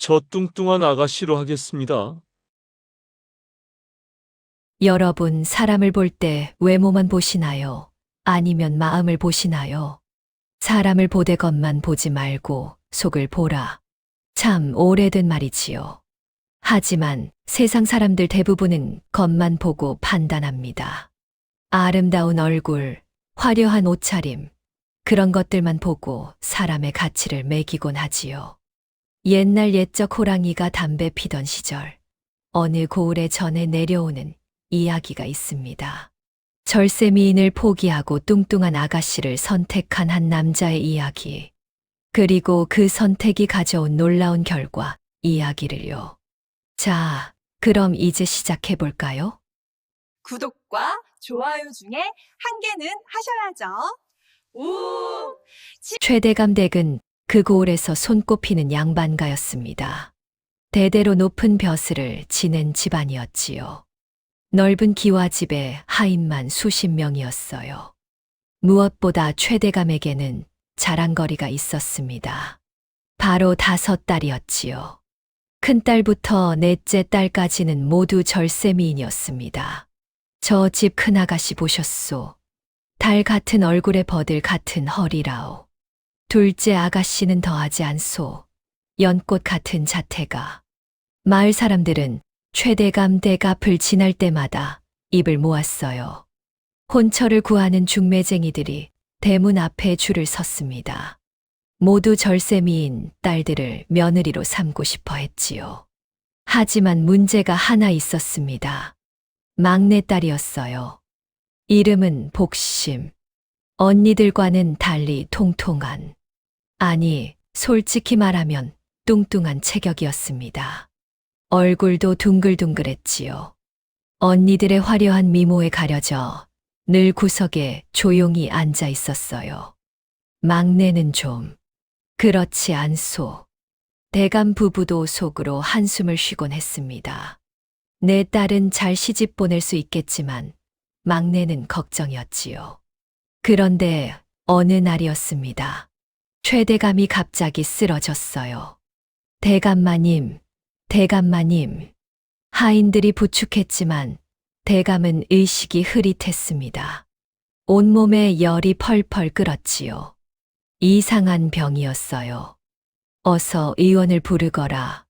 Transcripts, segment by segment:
저 뚱뚱한 아가씨로 하겠습니다. 여러분, 사람을 볼 때 외모만 보시나요? 아니면 마음을 보시나요? 사람을 보되것만 보지 말고 속을 보라. 참 오래된 말이지요. 하지만 세상 사람들 대부분은 겉만 보고 판단합니다. 아름다운 얼굴, 화려한 옷차림, 그런 것들만 보고 사람의 가치를 매기곤 하지요. 옛날 옛적 호랑이가 담배 피던 시절, 어느 고을에 전해 내려오는 이야기가 있습니다. 절세미인을 포기하고 뚱뚱한 아가씨를 선택한 한 남자의 이야기. 그리고 그 선택이 가져온 놀라운 결과 이야기를요. 자, 그럼 이제 시작해 볼까요? 구독과 좋아요 중에 한 개는 하셔야죠. 우! 최대감 댁은 그 고을에서 손꼽히는 양반가였습니다. 대대로 높은 벼슬을 지낸 집안이었지요. 넓은 기와집에 하인만 수십 명이었어요. 무엇보다 최대감에게는 자랑거리가 있었습니다. 바로 5딸이었지요. 큰딸부터 넷째 딸까지는 모두 절세미인이었습니다. 저 집 큰아가씨 보셨소. 달 같은 얼굴에 버들 같은 허리라오. 둘째 아가씨는 더하지 않소. 연꽃 같은 자태가. 마을 사람들은 최대감 댁 앞을 지날 때마다 입을 모았어요. 혼처를 구하는 중매쟁이들이 대문 앞에 줄을 섰습니다. 모두 절세미인 딸들을 며느리로 삼고 싶어 했지요. 하지만 문제가 하나 있었습니다. 막내딸이었어요. 이름은 복심. 언니들과는 달리 통통한, 아니, 솔직히 말하면 뚱뚱한 체격이었습니다. 얼굴도 둥글둥글했지요. 언니들의 화려한 미모에 가려져 늘 구석에 조용히 앉아 있었어요. 막내는 좀 그렇지 않소. 대감 부부도 속으로 한숨을 쉬곤 했습니다. 내 딸은 잘 시집 보낼 수 있겠지만 막내는 걱정이었지요. 그런데 어느 날이었습니다. 최대감이 갑자기 쓰러졌어요. 대감마님, 대감마님. 하인들이 부축했지만 대감은 의식이 흐릿했습니다. 온몸에 열이 펄펄 끓었지요. 이상한 병이었어요. 어서 의원을 부르거라.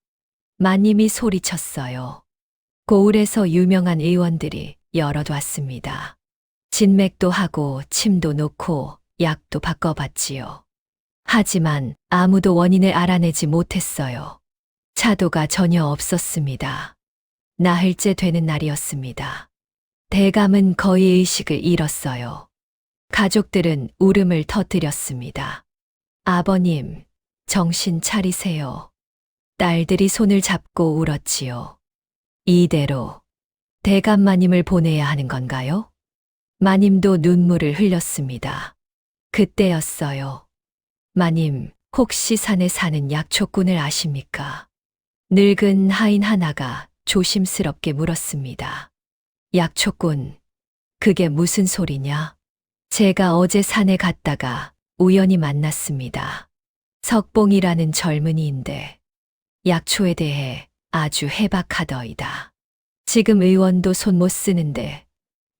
마님이 소리쳤어요. 고을에서 유명한 의원들이 여럿 왔습니다. 진맥도 하고 침도 놓고 약도 바꿔봤지요. 하지만 아무도 원인을 알아내지 못했어요. 차도가 전혀 없었습니다. 나흘째 되는 날이었습니다. 대감은 거의 의식을 잃었어요. 가족들은 울음을 터뜨렸습니다. 아버님, 정신 차리세요. 딸들이 손을 잡고 울었지요. 이대로 대감 마님을 보내야 하는 건가요? 마님도 눈물을 흘렸습니다. 그때였어요. 마님, 혹시 산에 사는 약초꾼을 아십니까? 늙은 하인 하나가 조심스럽게 물었습니다. 약초꾼, 그게 무슨 소리냐? 제가 어제 산에 갔다가 우연히 만났습니다. 석봉이라는 젊은이인데 약초에 대해 아주 해박하더이다. 지금 의원도 손 못 쓰는데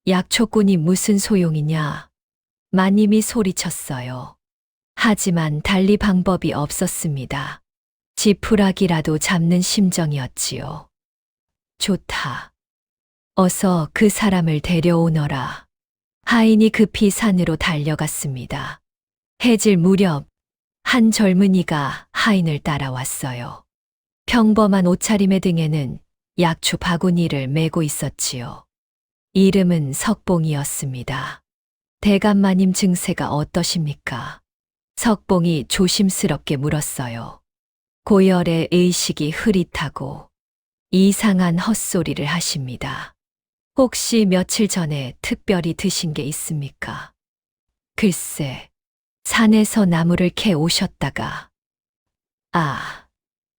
약초꾼이 무슨 소용이냐? 마님이 소리쳤어요. 하지만 달리 방법이 없었습니다. 지푸라기라도 잡는 심정이었지요. 좋다. 어서 그 사람을 데려오너라. 하인이 급히 산으로 달려갔습니다. 해질 무렵 한 젊은이가 하인을 따라왔어요. 평범한 옷차림의 등에는 약초 바구니를 메고 있었지요. 이름은 석봉이었습니다. 대감마님 증세가 어떠십니까? 석봉이 조심스럽게 물었어요. 고열의 의식이 흐릿하고 이상한 헛소리를 하십니다. 혹시 며칠 전에 특별히 드신 게 있습니까? 글쎄, 산에서 나무를 캐 오셨다가,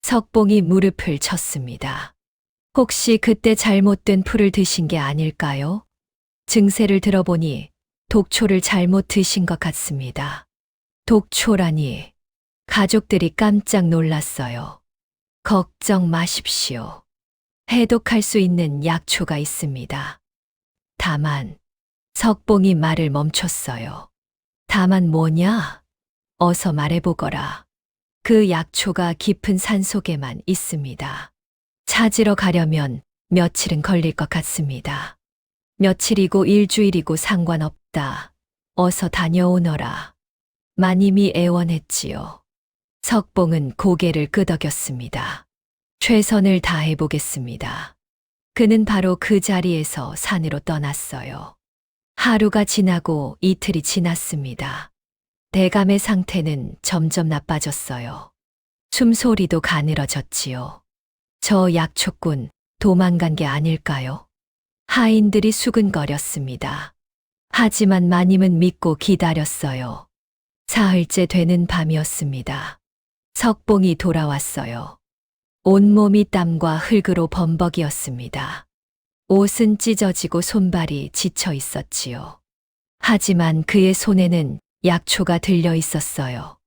석봉이 무릎을 쳤습니다. 혹시 그때 잘못된 풀을 드신 게 아닐까요? 증세를 들어보니 독초를 잘못 드신 것 같습니다. 독초라니, 가족들이 깜짝 놀랐어요. 걱정 마십시오. 해독할 수 있는 약초가 있습니다. 다만, 석봉이 말을 멈췄어요. 다만 뭐냐? 어서 말해보거라. 그 약초가 깊은 산 속에만 있습니다. 찾으러 가려면 며칠은 걸릴 것 같습니다. 며칠이고 일주일이고 상관없다. 어서 다녀오너라. 마님이 애원했지요. 석봉은 고개를 끄덕였습니다. 최선을 다해보겠습니다. 그는 바로 그 자리에서 산으로 떠났어요. 하루가 지나고 이틀이 지났습니다. 대감의 상태는 점점 나빠졌어요. 숨소리도 가늘어졌지요. 저 약초꾼 도망간 게 아닐까요? 하인들이 수근거렸습니다. 하지만 마님은 믿고 기다렸어요. 사흘째 되는 밤이었습니다. 석봉이 돌아왔어요. 온몸이 땀과 흙으로 범벅이었습니다. 옷은 찢어지고 손발이 지쳐 있었지요. 하지만 그의 손에는 약초가 들려 있었어요.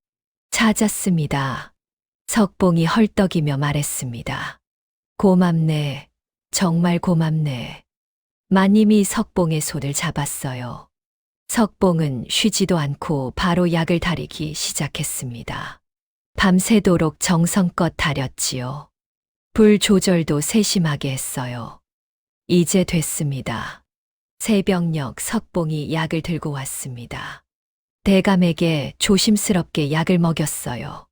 찾았습니다. 석봉이 헐떡이며 말했습니다. 고맙네. 정말 고맙네. 마님이 석봉의 손을 잡았어요. 석봉은 쉬지도 않고 바로 약을 다리기 시작했습니다. 밤새도록 정성껏 다렸지요. 불 조절도 세심하게 했어요. 이제 됐습니다. 새벽녘 석봉이 약을 들고 왔습니다. 대감에게 조심스럽게 약을 먹였어요.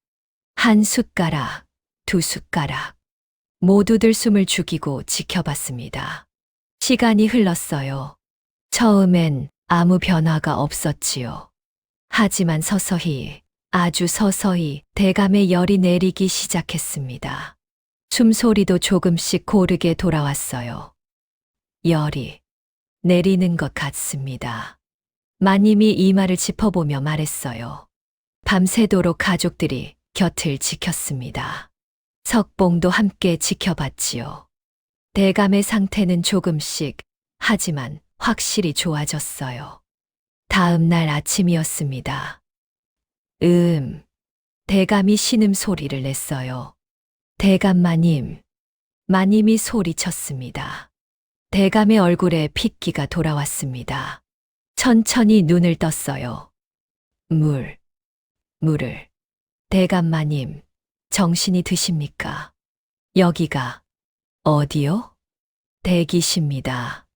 한 숟가락, 두 숟가락. 모두들 숨을 죽이고 지켜봤습니다. 시간이 흘렀어요. 처음엔 아무 변화가 없었지요. 하지만 서서히, 아주 서서히 대감의 열이 내리기 시작했습니다. 숨소리도 조금씩 고르게 돌아왔어요. 열이 내리는 것 같습니다. 마님이 이마를 짚어보며 말했어요. 밤새도록 가족들이 곁을 지켰습니다. 석봉도 함께 지켜봤지요. 대감의 상태는 조금씩, 하지만 확실히 좋아졌어요. 다음 날 아침이었습니다. 대감이 신음소리를 냈어요. 대감 마님. 마님이 소리쳤습니다. 대감의 얼굴에 핏기가 돌아왔습니다. 천천히 눈을 떴어요. 물을. 대감 마님, 정신이 드십니까? 여기가 어디요? 대기십니다.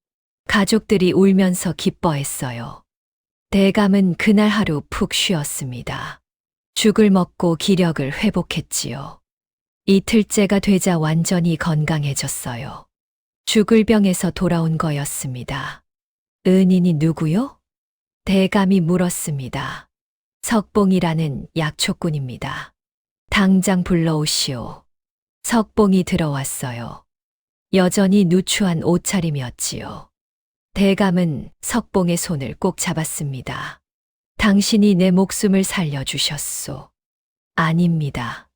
가족들이 울면서 기뻐했어요. 대감은 그날 하루 푹 쉬었습니다. 죽을 먹고 기력을 회복했지요. 이틀째가 되자 완전히 건강해졌어요. 죽을 병에서 돌아온 거였습니다. 은인이 누구요? 대감이 물었습니다. 석봉이라는 약초꾼입니다. 당장 불러오시오. 석봉이 들어왔어요. 여전히 누추한 옷차림이었지요. 대감은 석봉의 손을 꼭 잡았습니다. 당신이 내 목숨을 살려주셨소. 아닙니다.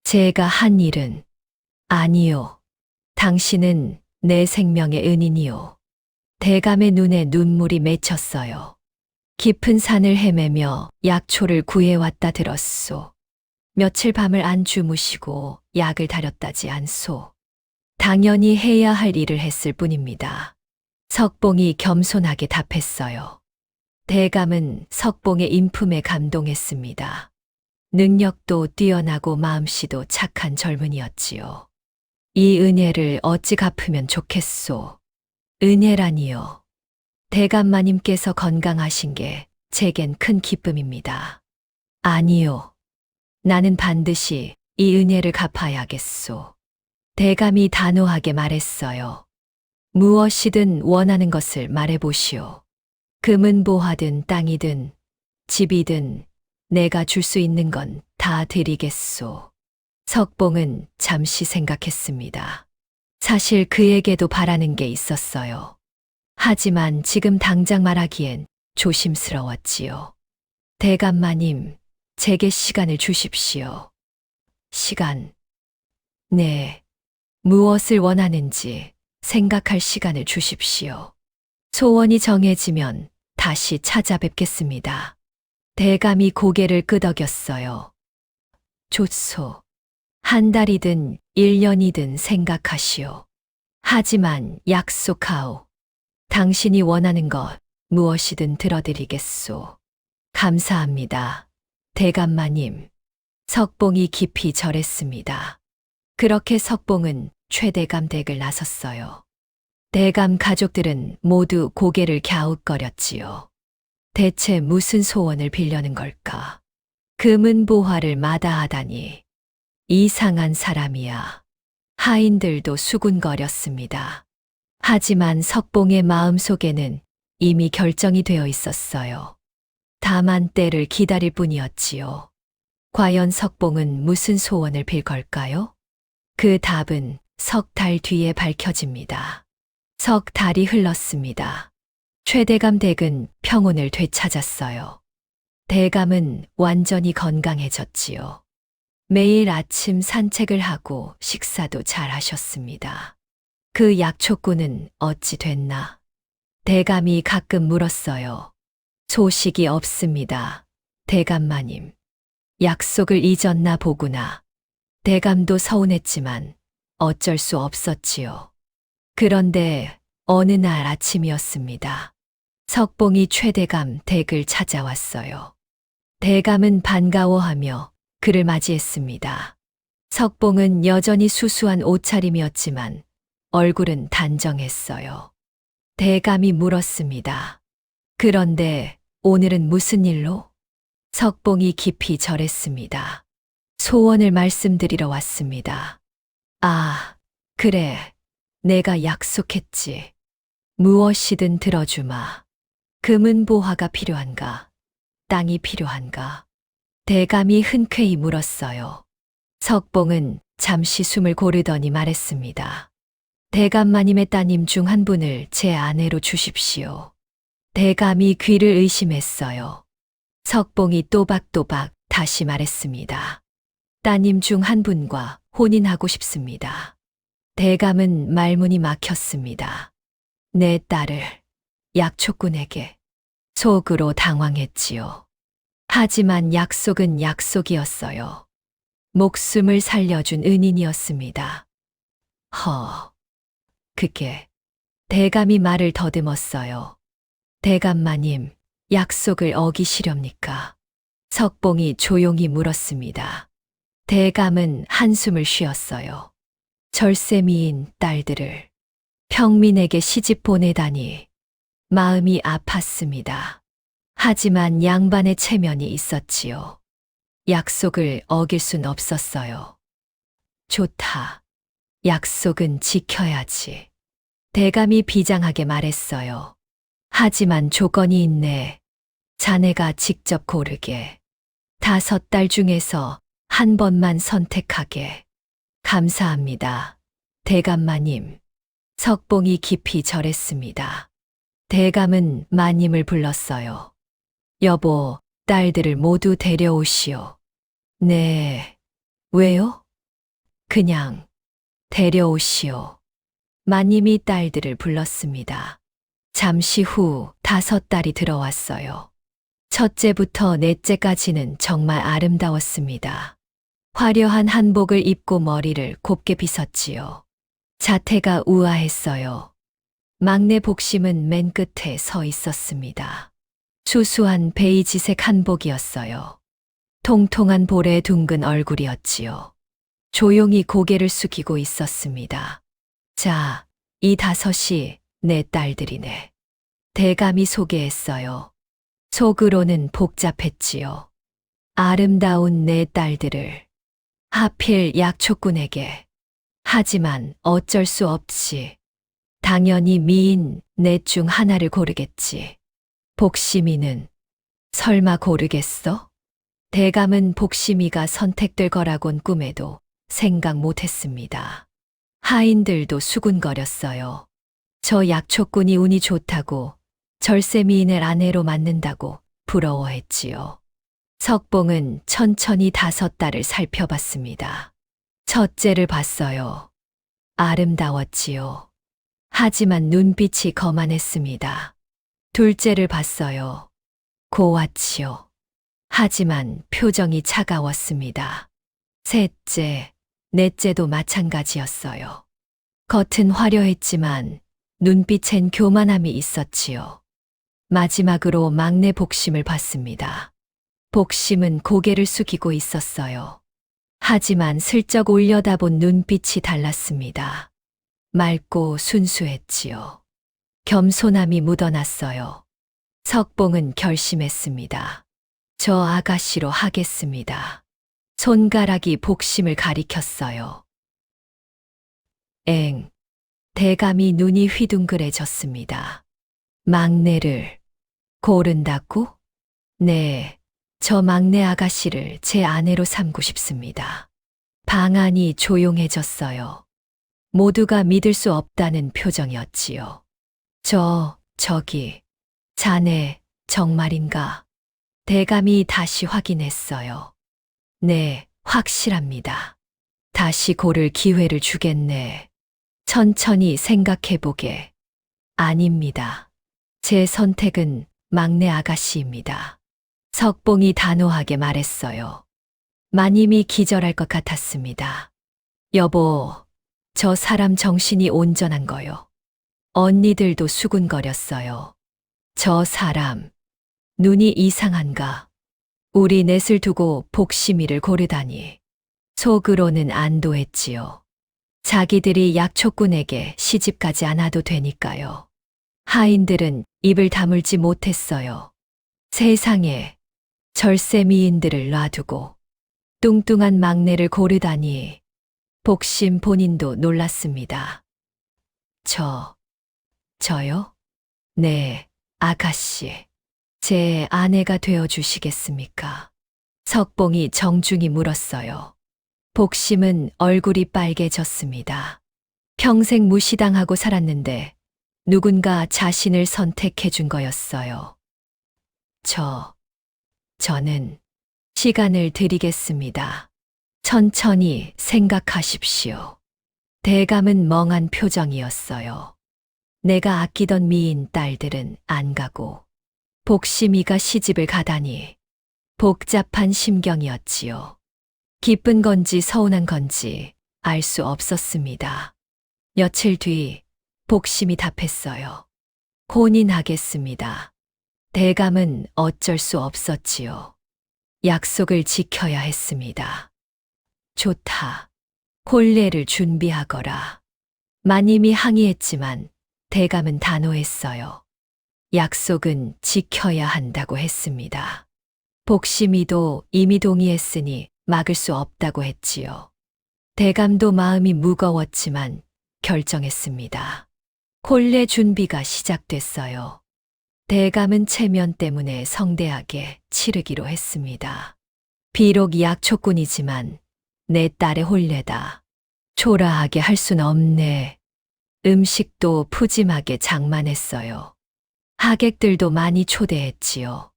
제가 한 일은 아니요. 당신은 내 생명의 은인이요. 대감의 눈에 눈물이 맺혔어요. 깊은 산을 헤매며 약초를 구해왔다 들었소. 며칠 밤을 안 주무시고 약을 다렸다지 않소. 당연히 해야 할 일을 했을 뿐입니다. 석봉이 겸손하게 답했어요. 대감은 석봉의 인품에 감동했습니다. 능력도 뛰어나고 마음씨도 착한 젊은이였지요. 이 은혜를 어찌 갚으면 좋겠소. 은혜라니요. 대감마님께서 건강하신 게 제겐 큰 기쁨입니다. 아니요. 나는 반드시 이 은혜를 갚아야겠소. 대감이 단호하게 말했어요. 무엇이든 원하는 것을 말해보시오. 금은 보화든 땅이든 집이든 내가 줄 수 있는 건 다 드리겠소. 석봉은 잠시 생각했습니다. 사실 그에게도 바라는 게 있었어요. 하지만 지금 당장 말하기엔 조심스러웠지요. 대감마님, 제게 시간을 주십시오. 시간. 네. 무엇을 원하는지 생각할 시간을 주십시오. 소원이 정해지면 다시 찾아뵙겠습니다. 대감이 고개를 끄덕였어요. 좋소. 한 달이든 1년이든 생각하시오. 하지만 약속하오. 당신이 원하는 것 무엇이든 들어드리겠소. 감사합니다. 대감마님. 석봉이 깊이 절했습니다. 그렇게 석봉은 최대감 댁을 나섰어요. 대감 가족들은 모두 고개를 갸웃거렸지요. 대체 무슨 소원을 빌려는 걸까? 금은보화를 마다하다니. 이상한 사람이야. 하인들도 수군거렸습니다. 하지만 석봉의 마음속에는 이미 결정이 되어 있었어요. 다만 때를 기다릴 뿐이었지요. 과연 석봉은 무슨 소원을 빌 걸까요? 그 답은 석 달 뒤에 밝혀집니다. 석 달이 흘렀습니다. 최대감 댁은 평온을 되찾았어요. 대감은 완전히 건강해졌지요. 매일 아침 산책을 하고 식사도 잘 하셨습니다. 그 약초꾼은 어찌 됐나? 대감이 가끔 물었어요. 소식이 없습니다. 대감마님. 약속을 잊었나 보구나. 대감도 서운했지만 어쩔 수 없었지요. 그런데 어느 날 아침이었습니다. 석봉이 최대감 댁을 찾아왔어요. 대감은 반가워하며 그를 맞이했습니다. 석봉은 여전히 수수한 옷차림이었지만 얼굴은 단정했어요. 대감이 물었습니다. 그런데 오늘은 무슨 일로? 석봉이 깊이 절했습니다. 소원을 말씀드리러 왔습니다. 아, 그래. 내가 약속했지. 무엇이든 들어주마. 금은보화가 필요한가? 땅이 필요한가? 대감이 흔쾌히 물었어요. 석봉은 잠시 숨을 고르더니 말했습니다. 대감마님의 따님 중 한 분을 제 아내로 주십시오. 대감이 귀를 의심했어요. 석봉이 또박또박 다시 말했습니다. 따님 중 한 분과 혼인하고 싶습니다. 대감은 말문이 막혔습니다. 내 딸을 약초꾼에게. 속으로 당황했지요. 하지만 약속은 약속이었어요. 목숨을 살려준 은인이었습니다. 그게. 대감이 말을 더듬었어요. 대감마님, 약속을 어기시렵니까? 석봉이 조용히 물었습니다. 대감은 한숨을 쉬었어요. 절세미인 딸들을 평민에게 시집 보내다니 마음이 아팠습니다. 하지만 양반의 체면이 있었지요. 약속을 어길 순 없었어요. 좋다. 약속은 지켜야지. 대감이 비장하게 말했어요. 하지만 조건이 있네. 자네가 직접 고르게. 5달 중에서 한 번만 선택하게. 감사합니다. 대감마님. 석봉이 깊이 절했습니다. 대감은 마님을 불렀어요. 여보, 딸들을 모두 데려오시오. 네. 왜요? 그냥 데려오시오. 마님이 딸들을 불렀습니다. 잠시 후 5딸이 들어왔어요. 첫째부터 넷째까지는 정말 아름다웠습니다. 화려한 한복을 입고 머리를 곱게 빗었지요. 자태가 우아했어요. 막내 복심은 맨 끝에 서 있었습니다. 수수한 베이지색 한복이었어요. 통통한 볼에 둥근 얼굴이었지요. 조용히 고개를 숙이고 있었습니다. 자, 이 5이 내 딸들이네. 대감이 소개했어요. 속으로는 복잡했지요. 아름다운 내 딸들을. 하필 약초꾼에게. 하지만 어쩔 수 없이. 당연히 미인 넷 중 하나를 고르겠지. 복심이는 설마 고르겠어? 대감은 복심이가 선택될 거라곤 꿈에도 생각 못했습니다. 하인들도 수군거렸어요. 저 약초꾼이 운이 좋다고 절세미인을 아내로 맡는다고 부러워했지요. 석봉은 천천히 5딸을 살펴봤습니다. 첫째를 봤어요. 아름다웠지요. 하지만 눈빛이 거만했습니다. 둘째를 봤어요. 고왔지요. 하지만 표정이 차가웠습니다. 셋째, 넷째도 마찬가지였어요. 겉은 화려했지만 눈빛엔 교만함이 있었지요. 마지막으로 막내 복심을 봤습니다. 복심은 고개를 숙이고 있었어요. 하지만 슬쩍 올려다본 눈빛이 달랐습니다. 맑고 순수했지요. 겸손함이 묻어났어요. 석봉은 결심했습니다. 저 아가씨로 하겠습니다. 손가락이 복심을 가리켰어요. 대감이 눈이 휘둥그레졌습니다. 막내를 고른다고? 네, 저 막내 아가씨를 제 아내로 삼고 싶습니다. 방 안이 조용해졌어요. 모두가 믿을 수 없다는 표정이었지요. 저기, 자네, 정말인가? 대감이 다시 확인했어요. 네, 확실합니다. 다시 고를 기회를 주겠네. 천천히 생각해보게. 아닙니다. 제 선택은 막내 아가씨입니다. 석봉이 단호하게 말했어요. 마님이 기절할 것 같았습니다. 여보, 저 사람 정신이 온전한 거요. 언니들도 수군거렸어요. 저 사람, 눈이 이상한가? 우리 넷을 두고 복심이를 고르다니. 속으로는 안도했지요. 자기들이 약초꾼에게 시집가지 않아도 되니까요. 하인들은 입을 다물지 못했어요. 세상에 절세미인들을 놔두고 뚱뚱한 막내를 고르다니. 복심 본인도 놀랐습니다. 저요? 네, 아가씨. 제 아내가 되어 주시겠습니까? 석봉이 정중히 물었어요. 복심은 얼굴이 빨개졌습니다. 평생 무시당하고 살았는데 누군가 자신을 선택해 준 거였어요. 저는 시간을 드리겠습니다. 천천히 생각하십시오. 대감은 멍한 표정이었어요. 내가 아끼던 미인 딸들은 안 가고 복심이가 시집을 가다니. 복잡한 심경이었지요. 기쁜 건지 서운한 건지 알 수 없었습니다. 며칠 뒤 복심이 답했어요. 혼인하겠습니다. 대감은 어쩔 수 없었지요. 약속을 지켜야 했습니다. 좋다. 혼례를 준비하거라. 마님이 항의했지만 대감은 단호했어요. 약속은 지켜야 한다고 했습니다. 복심이도 이미 동의했으니 막을 수 없다고 했지요. 대감도 마음이 무거웠지만 결정했습니다. 혼례 준비가 시작됐어요. 대감은 체면 때문에 성대하게 치르기로 했습니다. 비록 약초꾼이지만 내 딸의 혼례다. 초라하게 할 순 없네. 음식도 푸짐하게 장만했어요. 하객들도 많이 초대했지요.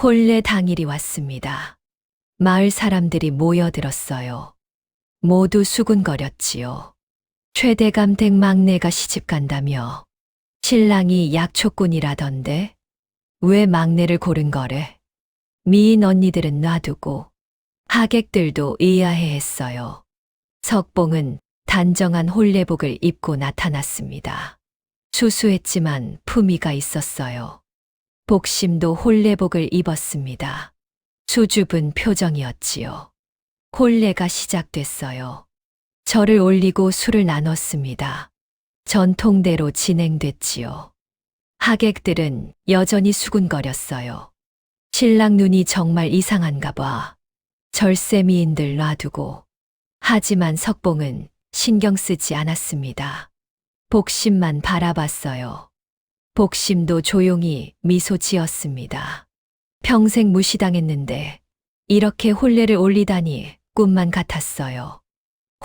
혼례 당일이 왔습니다. 마을 사람들이 모여들었어요. 모두 수군거렸지요. 최대감 댁 막내가 시집간다며. 신랑이 약초꾼이라던데 왜 막내를 고른 거래? 미인 언니들은 놔두고 하객들도 의아해했어요. 석봉은 단정한 혼례복을 입고 나타났습니다. 수수했지만 품위가 있었어요. 복심도 혼례복을 입었습니다. 수줍은 표정이었지요. 혼례가 시작됐어요. 절을 올리고 술을 나눴습니다. 전통대로 진행됐지요. 하객들은 여전히 수군거렸어요. 신랑 눈이 정말 이상한가 봐. 절세미인들 놔두고. 하지만 석봉은 신경 쓰지 않았습니다. 복심만 바라봤어요. 복심도 조용히 미소 지었습니다. 평생 무시당했는데 이렇게 혼례를 올리다니 꿈만 같았어요.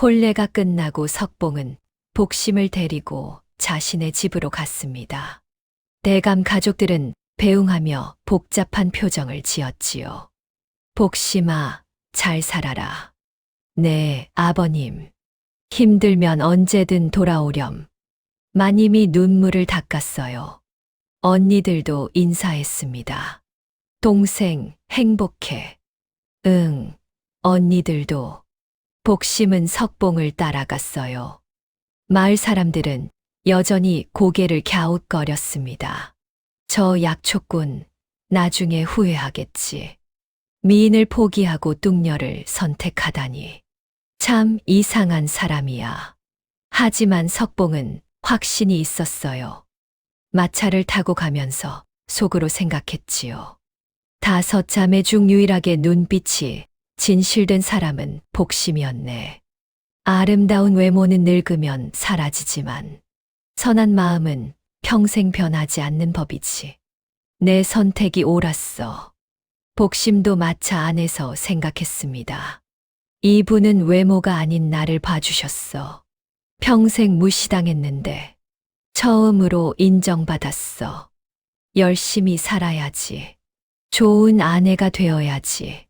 혼례가 끝나고 석봉은 복심을 데리고 자신의 집으로 갔습니다. 대감 가족들은 배웅하며 복잡한 표정을 지었지요. 복심아, 잘 살아라. 네, 아버님. 힘들면 언제든 돌아오렴. 마님이 눈물을 닦았어요. 언니들도 인사했습니다. 동생, 행복해. 응, 언니들도. 복심은 석봉을 따라갔어요. 마을 사람들은 여전히 고개를 갸웃거렸습니다. 저 약초꾼, 나중에 후회하겠지. 미인을 포기하고 뚱녀를 선택하다니. 참 이상한 사람이야. 하지만 석봉은 확신이 있었어요. 마차를 타고 가면서 속으로 생각했지요. 5자매 중 유일하게 눈빛이 진실된 사람은 복심이었네. 아름다운 외모는 늙으면 사라지지만 선한 마음은 평생 변하지 않는 법이지. 내 선택이 옳았어. 복심도 마차 안에서 생각했습니다. 이분은 외모가 아닌 나를 봐주셨어. 평생 무시당했는데 처음으로 인정받았어. 열심히 살아야지. 좋은 아내가 되어야지.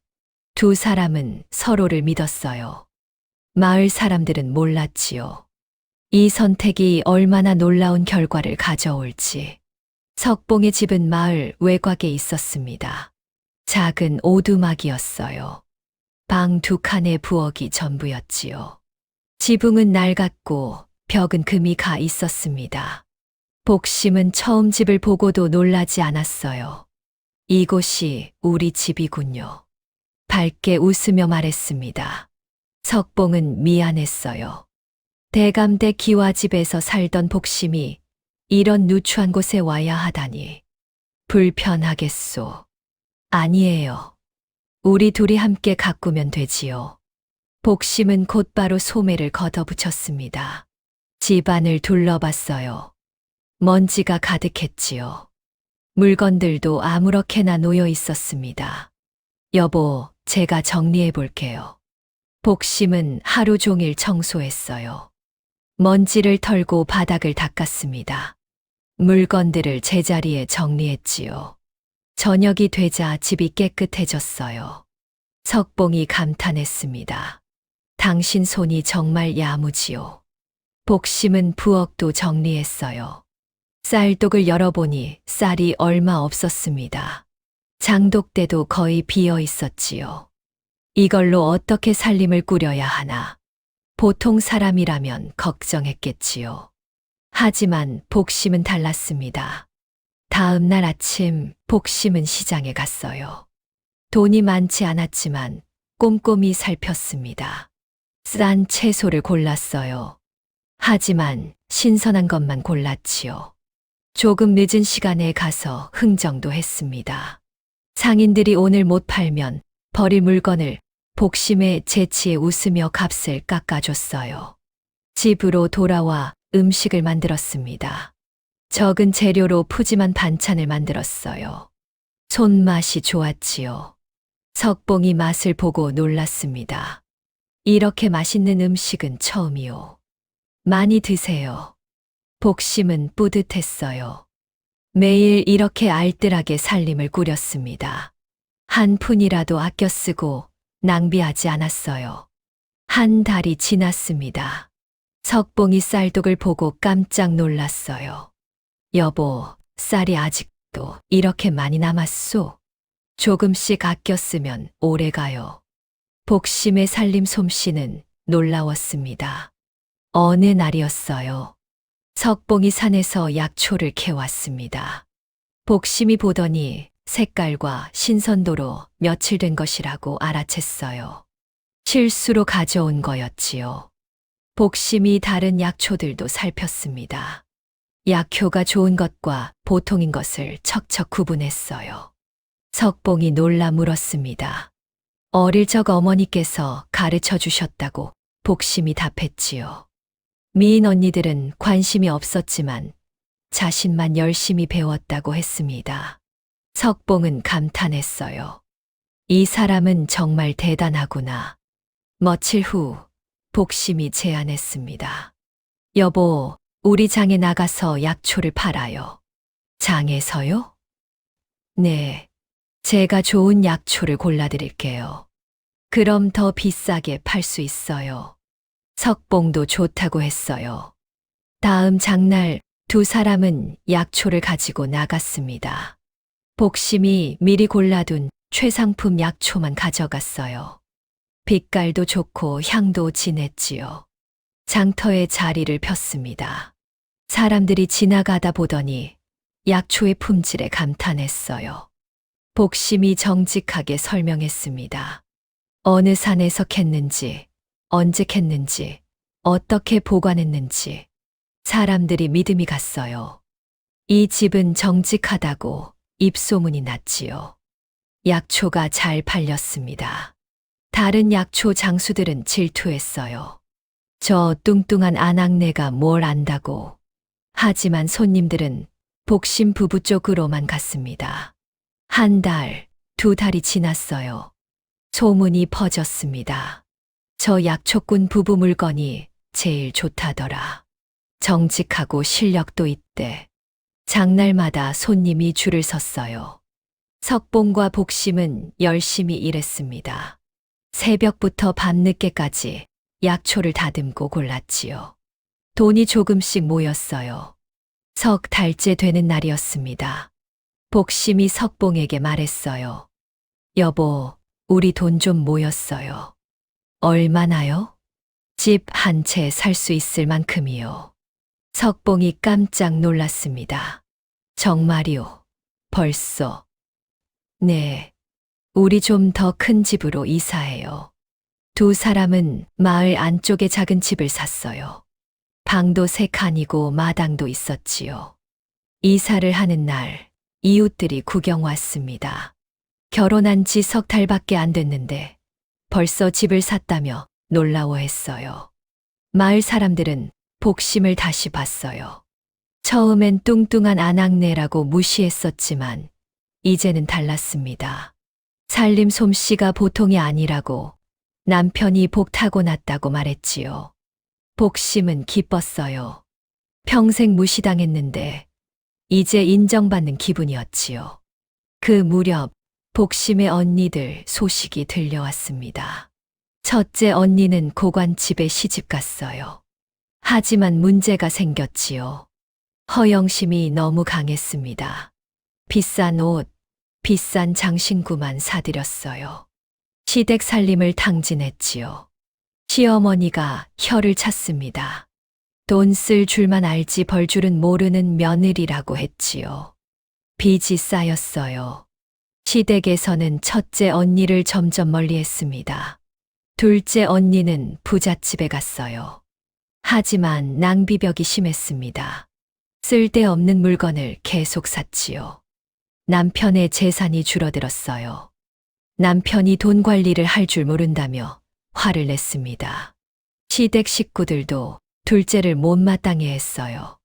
두 사람은 서로를 믿었어요. 마을 사람들은 몰랐지요. 이 선택이 얼마나 놀라운 결과를 가져올지. 석봉의 집은 마을 외곽에 있었습니다. 작은 오두막이었어요. 방 2칸의 부엌이 전부였지요. 지붕은 낡았고 벽은 금이 가 있었습니다. 복심은 처음 집을 보고도 놀라지 않았어요. 이곳이 우리 집이군요. 밝게 웃으며 말했습니다. 석봉은 미안했어요. 대감대 기와집에서 살던 복심이 이런 누추한 곳에 와야 하다니. 불편하겠소. 아니에요. 우리 둘이 함께 가꾸면 되지요. 복심은 곧바로 소매를 걷어붙였습니다. 집안을 둘러봤어요. 먼지가 가득했지요. 물건들도 아무렇게나 놓여 있었습니다. 여보, 제가 정리해 볼게요. 복심은 하루 종일 청소했어요. 먼지를 털고 바닥을 닦았습니다. 물건들을 제자리에 정리했지요. 저녁이 되자 집이 깨끗해졌어요. 석봉이 감탄했습니다. 당신 손이 정말 야무지요. 복심은 부엌도 정리했어요. 쌀독을 열어보니 쌀이 얼마 없었습니다. 장독대도 거의 비어 있었지요. 이걸로 어떻게 살림을 꾸려야 하나. 보통 사람이라면 걱정했겠지요. 하지만 복심은 달랐습니다. 다음 날 아침 복심은 시장에 갔어요. 돈이 많지 않았지만 꼼꼼히 살폈습니다. 싼 채소를 골랐어요. 하지만 신선한 것만 골랐지요. 조금 늦은 시간에 가서 흥정도 했습니다. 상인들이 오늘 못 팔면 버릴 물건을 복심의 재치에 웃으며 값을 깎아줬어요. 집으로 돌아와 음식을 만들었습니다. 적은 재료로 푸짐한 반찬을 만들었어요. 손맛이 좋았지요. 석봉이 맛을 보고 놀랐습니다. 이렇게 맛있는 음식은 처음이요. 많이 드세요. 복심은 뿌듯했어요. 매일 이렇게 알뜰하게 살림을 꾸렸습니다. 한 푼이라도 아껴 쓰고 낭비하지 않았어요. 한 달이 지났습니다. 석봉이 쌀독을 보고 깜짝 놀랐어요. 여보, 쌀이 아직도 이렇게 많이 남았소? 조금씩 아껴 쓰면 오래 가요. 복심의 살림 솜씨는 놀라웠습니다. 어느 날이었어요. 석봉이 산에서 약초를 캐왔습니다. 복심이 보더니 색깔과 신선도로 며칠 된 것이라고 알아챘어요. 실수로 가져온 거였지요. 복심이 다른 약초들도 살폈습니다. 약효가 좋은 것과 보통인 것을 척척 구분했어요. 석봉이 놀라 물었습니다. 어릴 적 어머니께서 가르쳐 주셨다고 복심이 답했지요. 미인 언니들은 관심이 없었지만 자신만 열심히 배웠다고 했습니다. 석봉은 감탄했어요. 이 사람은 정말 대단하구나. 며칠 후 복심이 제안했습니다. 여보, 우리 장에 나가서 약초를 팔아요. 장에서요? 네, 제가 좋은 약초를 골라드릴게요. 그럼 더 비싸게 팔 수 있어요. 석봉도 좋다고 했어요. 다음 장날 두 사람은 약초를 가지고 나갔습니다. 복심이 미리 골라둔 최상품 약초만 가져갔어요. 빛깔도 좋고 향도 진했지요. 장터에 자리를 폈습니다. 사람들이 지나가다 보더니 약초의 품질에 감탄했어요. 복심이 정직하게 설명했습니다. 어느 산에서 캤는지, 언제 캤는지, 어떻게 보관했는지 사람들이 믿음이 갔어요. 이 집은 정직하다고 입소문이 났지요. 약초가 잘 팔렸습니다. 다른 약초 장수들은 질투했어요. 저 뚱뚱한 아낙네가 뭘 안다고. 하지만 손님들은 복심 부부 쪽으로만 갔습니다. 한 달, 두 달이 지났어요. 소문이 퍼졌습니다. 저 약초꾼 부부 물건이 제일 좋다더라. 정직하고 실력도 있대. 장날마다 손님이 줄을 섰어요. 석봉과 복심은 열심히 일했습니다. 새벽부터 밤늦게까지 약초를 다듬고 골랐지요. 돈이 조금씩 모였어요. 석 달째 되는 날이었습니다. 복심이 석봉에게 말했어요. 여보, 우리 돈 좀 모였어요. 얼마나요? 집 한 채 살 수 있을 만큼이요. 석봉이 깜짝 놀랐습니다. 정말이요? 벌써? 네. 우리 좀 더 큰 집으로 이사해요. 두 사람은 마을 안쪽에 작은 집을 샀어요. 방도 3칸이고 마당도 있었지요. 이사를 하는 날 이웃들이 구경 왔습니다. 결혼한 지 석 달밖에 안 됐는데 벌써 집을 샀다며 놀라워했어요. 마을 사람들은 복심을 다시 봤어요. 처음엔 뚱뚱한 아낙네라고 무시했었지만 이제는 달랐습니다. 살림 솜씨가 보통이 아니라고 남편이 복 타고났다고 말했지요. 복심은 기뻤어요. 평생 무시당했는데 이제 인정받는 기분이었지요. 그 무렵 복심의 언니들 소식이 들려왔습니다. 첫째 언니는 고관집에 시집 갔어요. 하지만 문제가 생겼지요. 허영심이 너무 강했습니다. 비싼 옷, 비싼 장신구만 사들였어요. 시댁 살림을 탕진했지요. 시어머니가 혀를 찼습니다. 돈 쓸 줄만 알지 벌 줄은 모르는 며느리라고 했지요. 빚이 쌓였어요. 시댁에서는 첫째 언니를 점점 멀리했습니다. 둘째 언니는 부잣집에 갔어요. 하지만 낭비벽이 심했습니다. 쓸데없는 물건을 계속 샀지요. 남편의 재산이 줄어들었어요. 남편이 돈 관리를 할 줄 모른다며 화를 냈습니다. 시댁 식구들도 둘째를 못마땅해 했어요.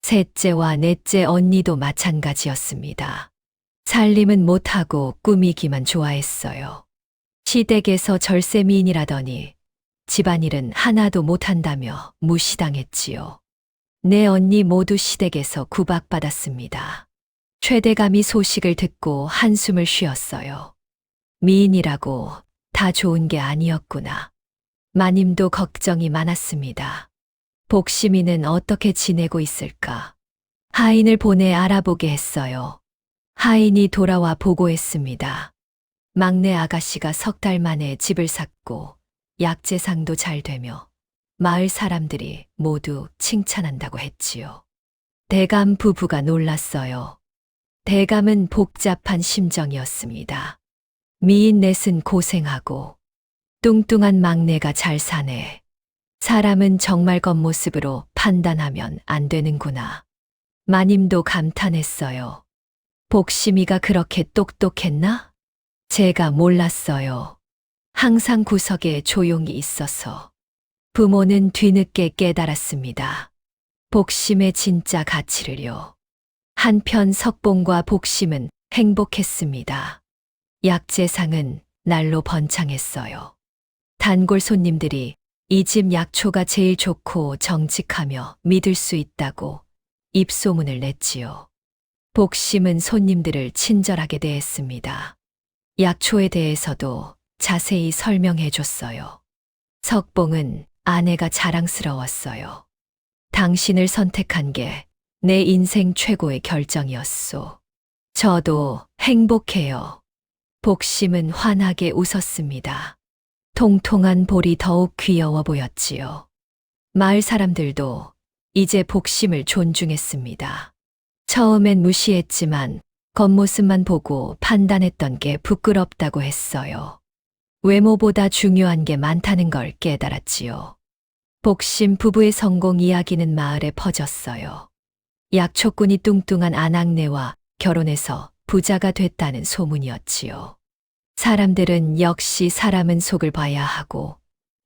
셋째와 넷째 언니도 마찬가지였습니다. 살림은 못하고 꾸미기만 좋아했어요. 시댁에서 절세미인이라더니 집안일은 하나도 못한다며 무시당했지요. 네 언니 모두 시댁에서 구박받았습니다. 최대감이 소식을 듣고 한숨을 쉬었어요. 미인이라고 다 좋은 게 아니었구나. 마님도 걱정이 많았습니다. 복심이는 어떻게 지내고 있을까? 하인을 보내 알아보게 했어요. 하인이 돌아와 보고했습니다. 막내 아가씨가 석 달 만에 집을 샀고 약재상도 잘 되며 마을 사람들이 모두 칭찬한다고 했지요. 대감 부부가 놀랐어요. 대감은 복잡한 심정이었습니다. 미인 넷은 고생하고 뚱뚱한 막내가 잘 사네. 사람은 정말 겉모습으로 판단하면 안 되는구나. 마님도 감탄했어요. 복심이가 그렇게 똑똑했나? 제가 몰랐어요. 항상 구석에 조용히 있어서. 부모는 뒤늦게 깨달았습니다. 복심의 진짜 가치를요. 한편 석봉과 복심은 행복했습니다. 약재상은 날로 번창했어요. 단골 손님들이 이 집 약초가 제일 좋고 정직하며 믿을 수 있다고 입소문을 냈지요. 복심은 손님들을 친절하게 대했습니다. 약초에 대해서도 자세히 설명해 줬어요. 석봉은 아내가 자랑스러웠어요. 당신을 선택한 게 내 인생 최고의 결정이었소. 저도 행복해요. 복심은 환하게 웃었습니다. 통통한 볼이 더욱 귀여워 보였지요. 마을 사람들도 이제 복심을 존중했습니다. 처음엔 무시했지만 겉모습만 보고 판단했던 게 부끄럽다고 했어요. 외모보다 중요한 게 많다는 걸 깨달았지요. 복심 부부의 성공 이야기는 마을에 퍼졌어요. 약초꾼이 뚱뚱한 아낙네와 결혼해서 부자가 됐다는 소문이었지요. 사람들은 역시 사람은 속을 봐야 하고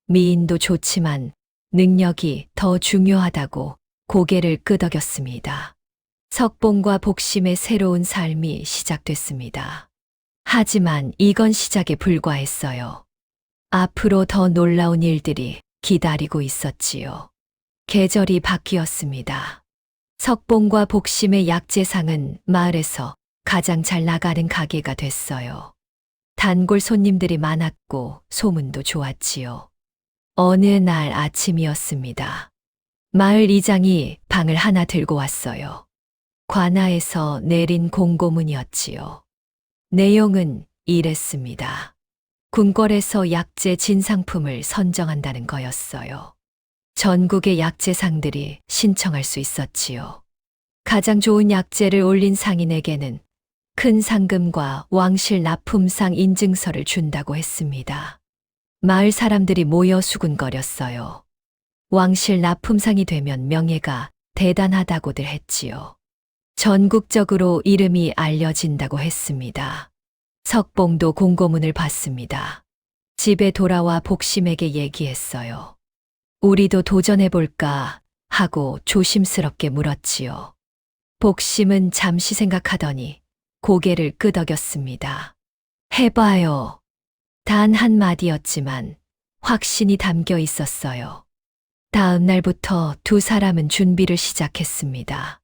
미인도 좋지만 능력이 더 중요하다고 고개를 끄덕였습니다. 석봉과 복심의 새로운 삶이 시작됐습니다. 하지만 이건 시작에 불과했어요. 앞으로 더 놀라운 일들이 기다리고 있었지요. 계절이 바뀌었습니다. 석봉과 복심의 약재상은 마을에서 가장 잘 나가는 가게가 됐어요. 단골 손님들이 많았고 소문도 좋았지요. 어느 날 아침이었습니다. 마을 이장이 방을 하나 들고 왔어요. 관아에서 내린 공고문이었지요. 내용은 이랬습니다. 궁궐에서 약재 진상품을 선정한다는 거였어요. 전국의 약재상들이 신청할 수 있었지요. 가장 좋은 약재를 올린 상인에게는 큰 상금과 왕실 납품상 인증서를 준다고 했습니다. 마을 사람들이 모여 수군거렸어요. 왕실 납품상이 되면 명예가 대단하다고들 했지요. 전국적으로 이름이 알려진다고 했습니다. 석봉도 공고문을 받습니다. 집에 돌아와 복심에게 얘기했어요. 우리도 도전해볼까 하고 조심스럽게 물었지요. 복심은 잠시 생각하더니 고개를 끄덕였습니다. 해봐요. 단 한마디였지만 확신이 담겨 있었어요. 다음 날부터 두 사람은 준비를 시작했습니다.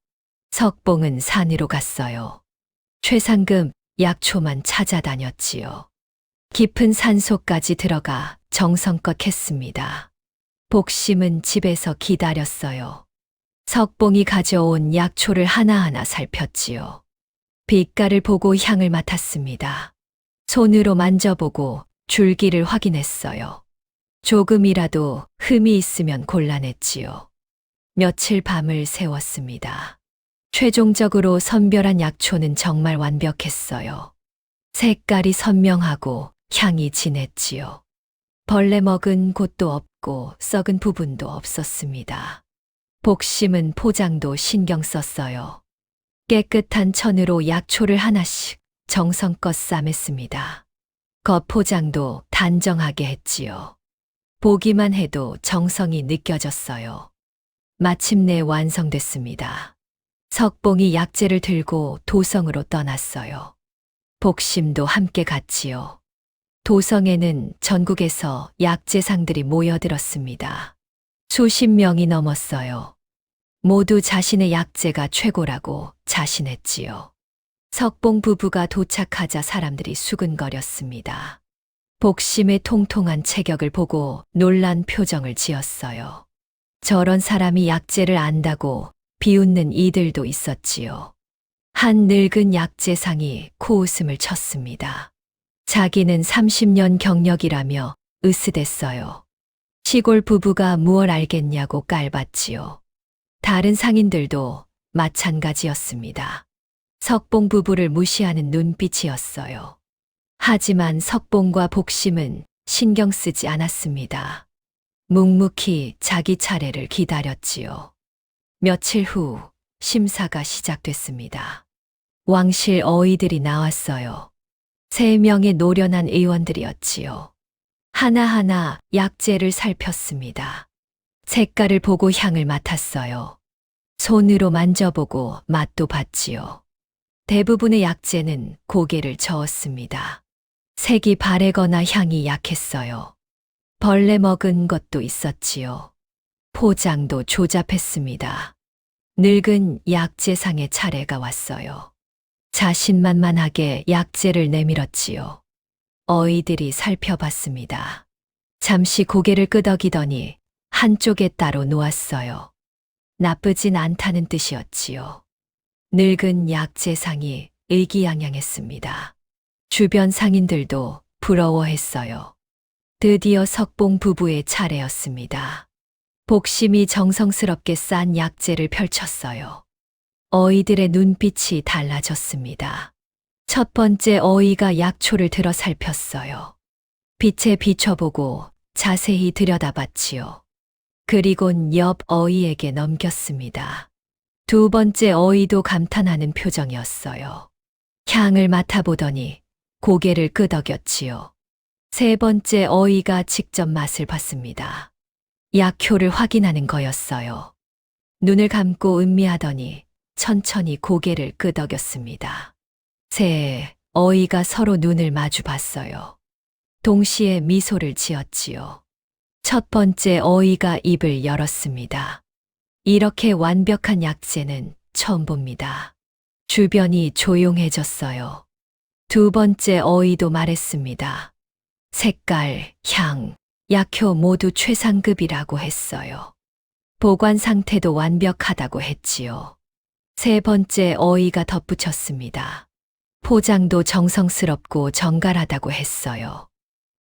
석봉은 산으로 갔어요. 최상금 약초만 찾아다녔지요. 깊은 산속까지 들어가 정성껏 했습니다. 복심은 집에서 기다렸어요. 석봉이 가져온 약초를 하나하나 살폈지요. 빛깔을 보고 향을 맡았습니다. 손으로 만져보고 줄기를 확인했어요. 조금이라도 흠이 있으면 곤란했지요. 며칠 밤을 새웠습니다. 최종적으로 선별한 약초는 정말 완벽했어요. 색깔이 선명하고 향이 진했지요. 벌레 먹은 곳도 없고 썩은 부분도 없었습니다. 복심은 포장도 신경 썼어요. 깨끗한 천으로 약초를 하나씩 정성껏 싸맸습니다. 겉포장도 단정하게 했지요. 보기만 해도 정성이 느껴졌어요. 마침내 완성됐습니다. 석봉이 약재를 들고 도성으로 떠났어요. 복심도 함께 갔지요. 도성에는 전국에서 약재상들이 모여들었습니다. 수십 명이 넘었어요. 모두 자신의 약재가 최고라고 자신했지요. 석봉 부부가 도착하자 사람들이 수근거렸습니다. 복심의 통통한 체격을 보고 놀란 표정을 지었어요. 저런 사람이 약재를 안다고 비웃는 이들도 있었지요. 한 늙은 약재상이 코웃음을 쳤습니다. 자기는 30년 경력이라며 으스댔어요. 시골 부부가 무얼 알겠냐고 깔봤지요. 다른 상인들도 마찬가지였습니다. 석봉 부부를 무시하는 눈빛이었어요. 하지만 석봉과 복심은 신경 쓰지 않았습니다. 묵묵히 자기 차례를 기다렸지요. 며칠 후 심사가 시작됐습니다. 왕실 어의들이 나왔어요. 3명의 노련한 의원들이었지요. 하나하나 약재를 살폈습니다. 색깔을 보고 향을 맡았어요. 손으로 만져보고 맛도 봤지요. 대부분의 약재는 고개를 저었습니다. 색이 바래거나 향이 약했어요. 벌레 먹은 것도 있었지요. 포장도 조잡했습니다. 늙은 약재상의 차례가 왔어요. 자신만만하게 약재를 내밀었지요. 어이들이 살펴봤습니다. 잠시 고개를 끄덕이더니 한쪽에 따로 놓았어요. 나쁘진 않다는 뜻이었지요. 늙은 약재상이 의기양양했습니다. 주변 상인들도 부러워했어요. 드디어 석봉 부부의 차례였습니다. 복심이 정성스럽게 싼 약재를 펼쳤어요. 어이들의 눈빛이 달라졌습니다. 첫 번째 어이가 약초를 들어 살폈어요. 빛에 비춰보고 자세히 들여다봤지요. 그리곤 옆 어이에게 넘겼습니다. 두 번째 어이도 감탄하는 표정이었어요. 향을 맡아보더니 고개를 끄덕였지요. 세 번째 어이가 직접 맛을 봤습니다. 약효를 확인하는 거였어요. 눈을 감고 음미하더니 천천히 고개를 끄덕였습니다. 세 어이가 서로 눈을 마주 봤어요. 동시에 미소를 지었지요. 첫 번째 어이가 입을 열었습니다. 이렇게 완벽한 약재는 처음 봅니다. 주변이 조용해졌어요. 두 번째 어이도 말했습니다. 색깔, 향, 약효 모두 최상급이라고 했어요. 보관 상태도 완벽하다고 했지요. 세 번째 어이가 덧붙였습니다. 포장도 정성스럽고 정갈하다고 했어요.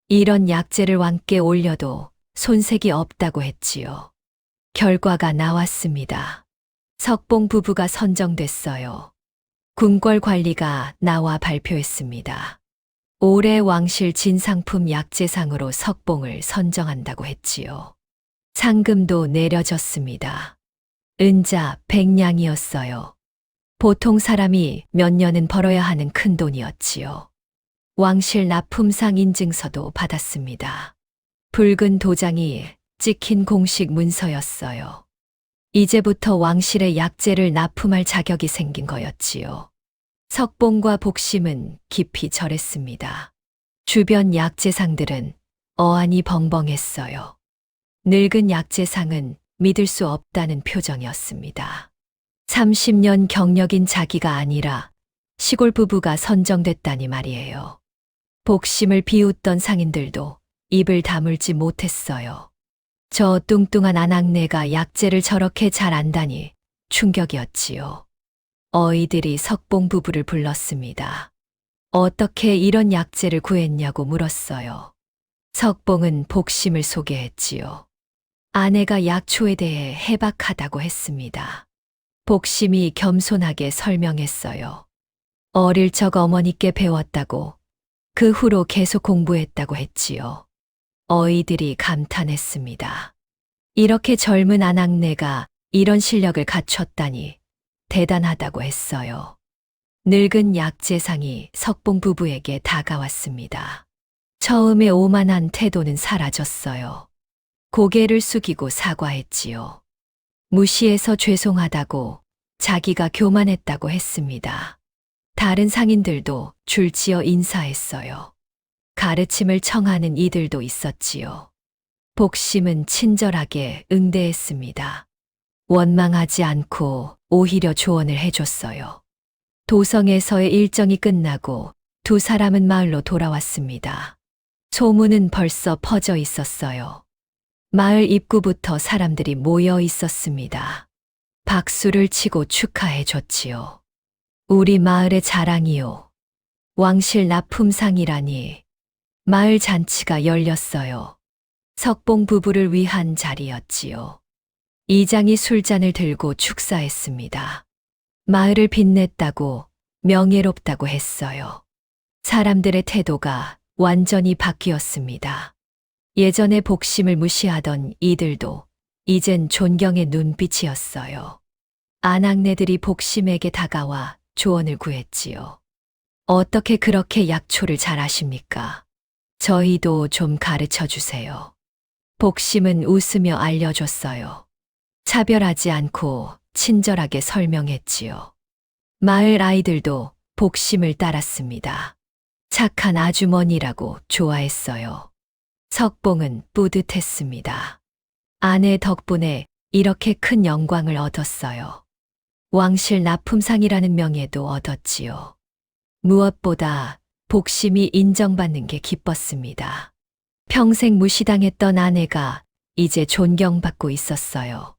이런 약재를 왕께 올려도 손색이 없다고 했지요. 결과가 나왔습니다. 석봉 부부가 선정됐어요. 궁궐 관리가 나와 발표했습니다. 올해 왕실 진상품 약재상으로 석봉을 선정한다고 했지요. 상금도 내려졌습니다. 은자 100냥이었어요. 보통 사람이 몇 년은 벌어야 하는 큰 돈이었지요. 왕실 납품상 인증서도 받았습니다. 붉은 도장이 찍힌 공식 문서였어요. 이제부터 왕실의 약재를 납품할 자격이 생긴 거였지요. 석봉과 복심은 깊이 절했습니다. 주변 약재상들은 어안이 벙벙했어요. 늙은 약재상은 믿을 수 없다는 표정이었습니다. 30년 경력인 자기가 아니라 시골 부부가 선정됐다니 말이에요. 복심을 비웃던 상인들도 입을 다물지 못했어요. 저 뚱뚱한 아낙네가 약재를 저렇게 잘 안다니 충격이었지요. 어이들이 석봉 부부를 불렀습니다. 어떻게 이런 약재를 구했냐고 물었어요. 석봉은 복심을 소개했지요. 아내가 약초에 대해 해박하다고 했습니다. 복심이 겸손하게 설명했어요. 어릴 적 어머니께 배웠다고, 그 후로 계속 공부했다고 했지요. 어이들이 감탄했습니다. 이렇게 젊은 아낙네가 이런 실력을 갖췄다니 대단하다고 했어요. 늙은 약재상이 석봉 부부에게 다가왔습니다. 처음에 오만한 태도는 사라졌어요. 고개를 숙이고 사과했지요. 무시해서 죄송하다고, 자기가 교만했다고 했습니다. 다른 상인들도 줄지어 인사했어요. 가르침을 청하는 이들도 있었지요. 복심은 친절하게 응대했습니다. 원망하지 않고 오히려 조언을 해줬어요. 도성에서의 일정이 끝나고 두 사람은 마을로 돌아왔습니다. 소문은 벌써 퍼져 있었어요. 마을 입구부터 사람들이 모여 있었습니다. 박수를 치고 축하해 줬지요. 우리 마을의 자랑이요. 왕실 납품상이라니. 마을 잔치가 열렸어요. 석봉 부부를 위한 자리였지요. 이장이 술잔을 들고 축사했습니다. 마을을 빛냈다고, 명예롭다고 했어요. 사람들의 태도가 완전히 바뀌었습니다. 예전에 복심을 무시하던 이들도 이젠 존경의 눈빛이었어요. 아낙네들이 복심에게 다가와 조언을 구했지요. 어떻게 그렇게 약초를 잘 아십니까? 저희도 좀 가르쳐 주세요. 복심은 웃으며 알려줬어요. 차별하지 않고 친절하게 설명했지요. 마을 아이들도 복심을 따랐습니다. 착한 아주머니라고 좋아했어요. 석봉은 뿌듯했습니다. 아내 덕분에 이렇게 큰 영광을 얻었어요. 왕실 납품상이라는 명예도 얻었지요. 무엇보다 복심이 인정받는 게 기뻤습니다. 평생 무시당했던 아내가 이제 존경받고 있었어요.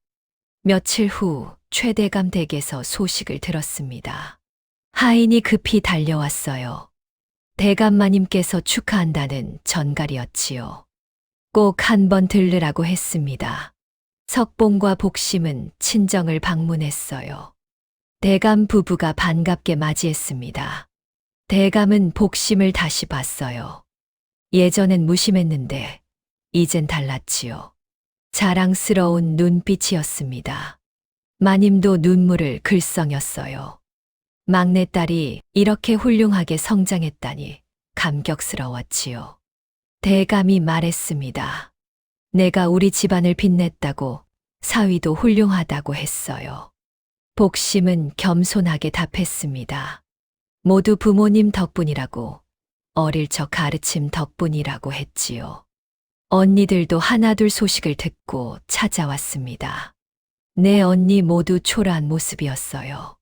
며칠 후 최대감 댁에서 소식을 들었습니다. 하인이 급히 달려왔어요. 대감마님께서 축하한다는 전갈이었지요. 꼭 한번 들르라고 했습니다. 석봉과 복심은 친정을 방문했어요. 대감 부부가 반갑게 맞이했습니다. 대감은 복심을 다시 봤어요. 예전엔 무심했는데 이젠 달랐지요. 자랑스러운 눈빛이었습니다. 마님도 눈물을 글썽였어요. 막내딸이 이렇게 훌륭하게 성장했다니 감격스러웠지요. 대감이 말했습니다. 내가 우리 집안을 빛냈다고, 사위도 훌륭하다고 했어요. 복심은 겸손하게 답했습니다. 모두 부모님 덕분이라고, 어릴 적 가르침 덕분이라고 했지요. 언니들도 하나둘 소식을 듣고 찾아왔습니다. 네 언니 모두 초라한 모습이었어요.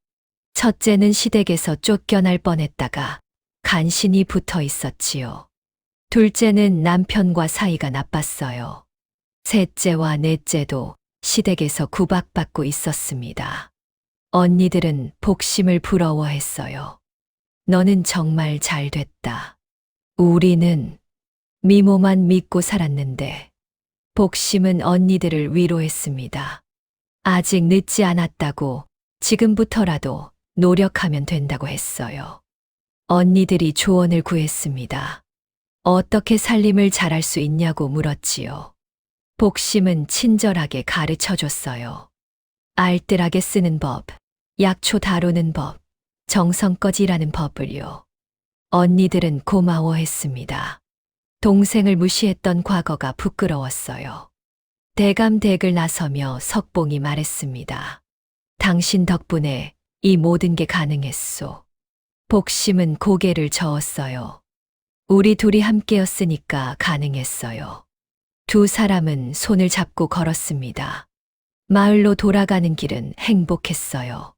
첫째는 시댁에서 쫓겨날 뻔했다가 간신히 붙어 있었지요. 둘째는 남편과 사이가 나빴어요. 셋째와 넷째도 시댁에서 구박받고 있었습니다. 언니들은 복심을 부러워했어요. 너는 정말 잘 됐다. 우리는 미모만 믿고 살았는데 복심은 언니들을 위로했습니다. 아직 늦지 않았다고, 지금부터라도 노력하면 된다고 했어요. 언니들이 조언을 구했습니다. 어떻게 살림을 잘할 수 있냐고 물었지요. 복심은 친절하게 가르쳐 줬어요. 알뜰하게 쓰는 법, 약초 다루는 법, 정성껏 일하는 법을요. 언니들은 고마워했습니다. 동생을 무시했던 과거가 부끄러웠어요. 대감댁을 나서며 석봉이 말했습니다. 당신 덕분에 이 모든 게 가능했소. 복심은 고개를 저었어요. 우리 둘이 함께였으니까 가능했어요. 두 사람은 손을 잡고 걸었습니다. 마을로 돌아가는 길은 행복했어요.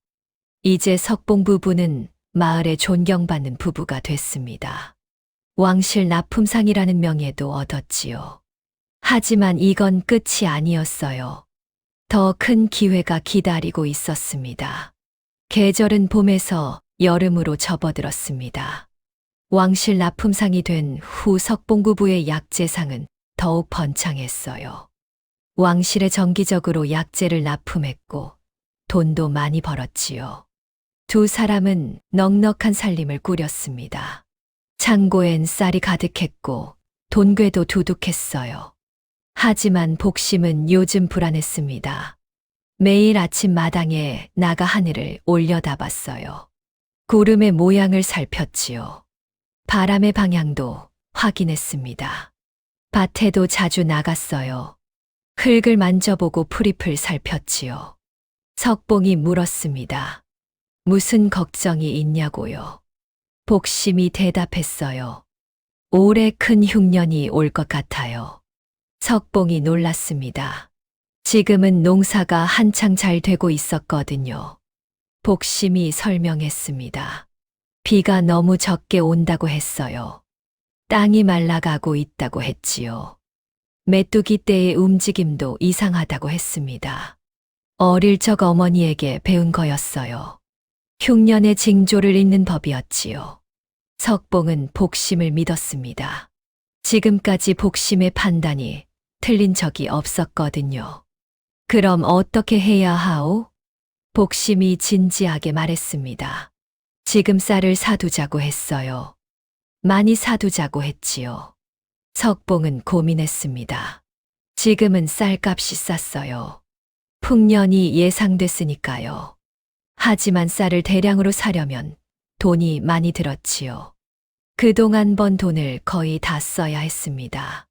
이제 석봉 부부는 마을에 존경받는 부부가 됐습니다. 왕실 납품상이라는 명예도 얻었지요. 하지만 이건 끝이 아니었어요. 더 큰 기회가 기다리고 있었습니다. 계절은 봄에서 여름으로 접어들었습니다. 왕실 납품상이 된 후 석봉 부부의 약재상은 더욱 번창했어요. 왕실에 정기적으로 약재를 납품했고 돈도 많이 벌었지요. 두 사람은 넉넉한 살림을 꾸렸습니다. 창고엔 쌀이 가득했고 돈괴도 두둑했어요. 하지만 복심은 요즘 불안했습니다. 매일 아침 마당에 나가 하늘을 올려다봤어요. 구름의 모양을 살폈지요. 바람의 방향도 확인했습니다. 밭에도 자주 나갔어요. 흙을 만져보고 풀잎을 살폈지요. 석봉이 물었습니다. 무슨 걱정이 있냐고요. 복심이 대답했어요. 올해 큰 흉년이 올 것 같아요. 석봉이 놀랐습니다. 지금은 농사가 한창 잘 되고 있었거든요. 복심이 설명했습니다. 비가 너무 적게 온다고 했어요. 땅이 말라가고 있다고 했지요. 메뚜기 떼의 움직임도 이상하다고 했습니다. 어릴 적 어머니에게 배운 거였어요. 흉년의 징조를 읽는 법이었지요. 석봉은 복심을 믿었습니다. 지금까지 복심의 판단이 틀린 적이 없었거든요. 그럼 어떻게 해야 하오? 복심이 진지하게 말했습니다. 지금 쌀을 사두자고 했어요. 많이 사두자고 했지요. 석봉은 고민했습니다. 지금은 쌀값이 쌌어요. 풍년이 예상됐으니까요. 하지만 쌀을 대량으로 사려면 돈이 많이 들었지요. 그동안 번 돈을 거의 다 써야 했습니다.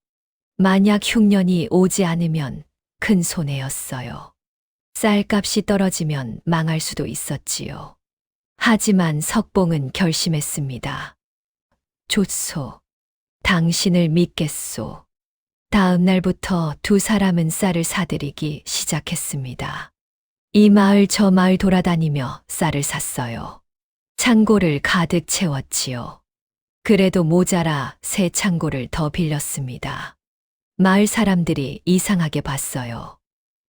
만약 흉년이 오지 않으면 큰 손해였어요. 쌀값이 떨어지면 망할 수도 있었지요. 하지만 석봉은 결심했습니다. 좋소. 당신을 믿겠소. 다음 날부터 두 사람은 쌀을 사들이기 시작했습니다. 이 마을 저 마을 돌아다니며 쌀을 샀어요. 창고를 가득 채웠지요. 그래도 모자라 새 창고를 더 빌렸습니다. 마을 사람들이 이상하게 봤어요.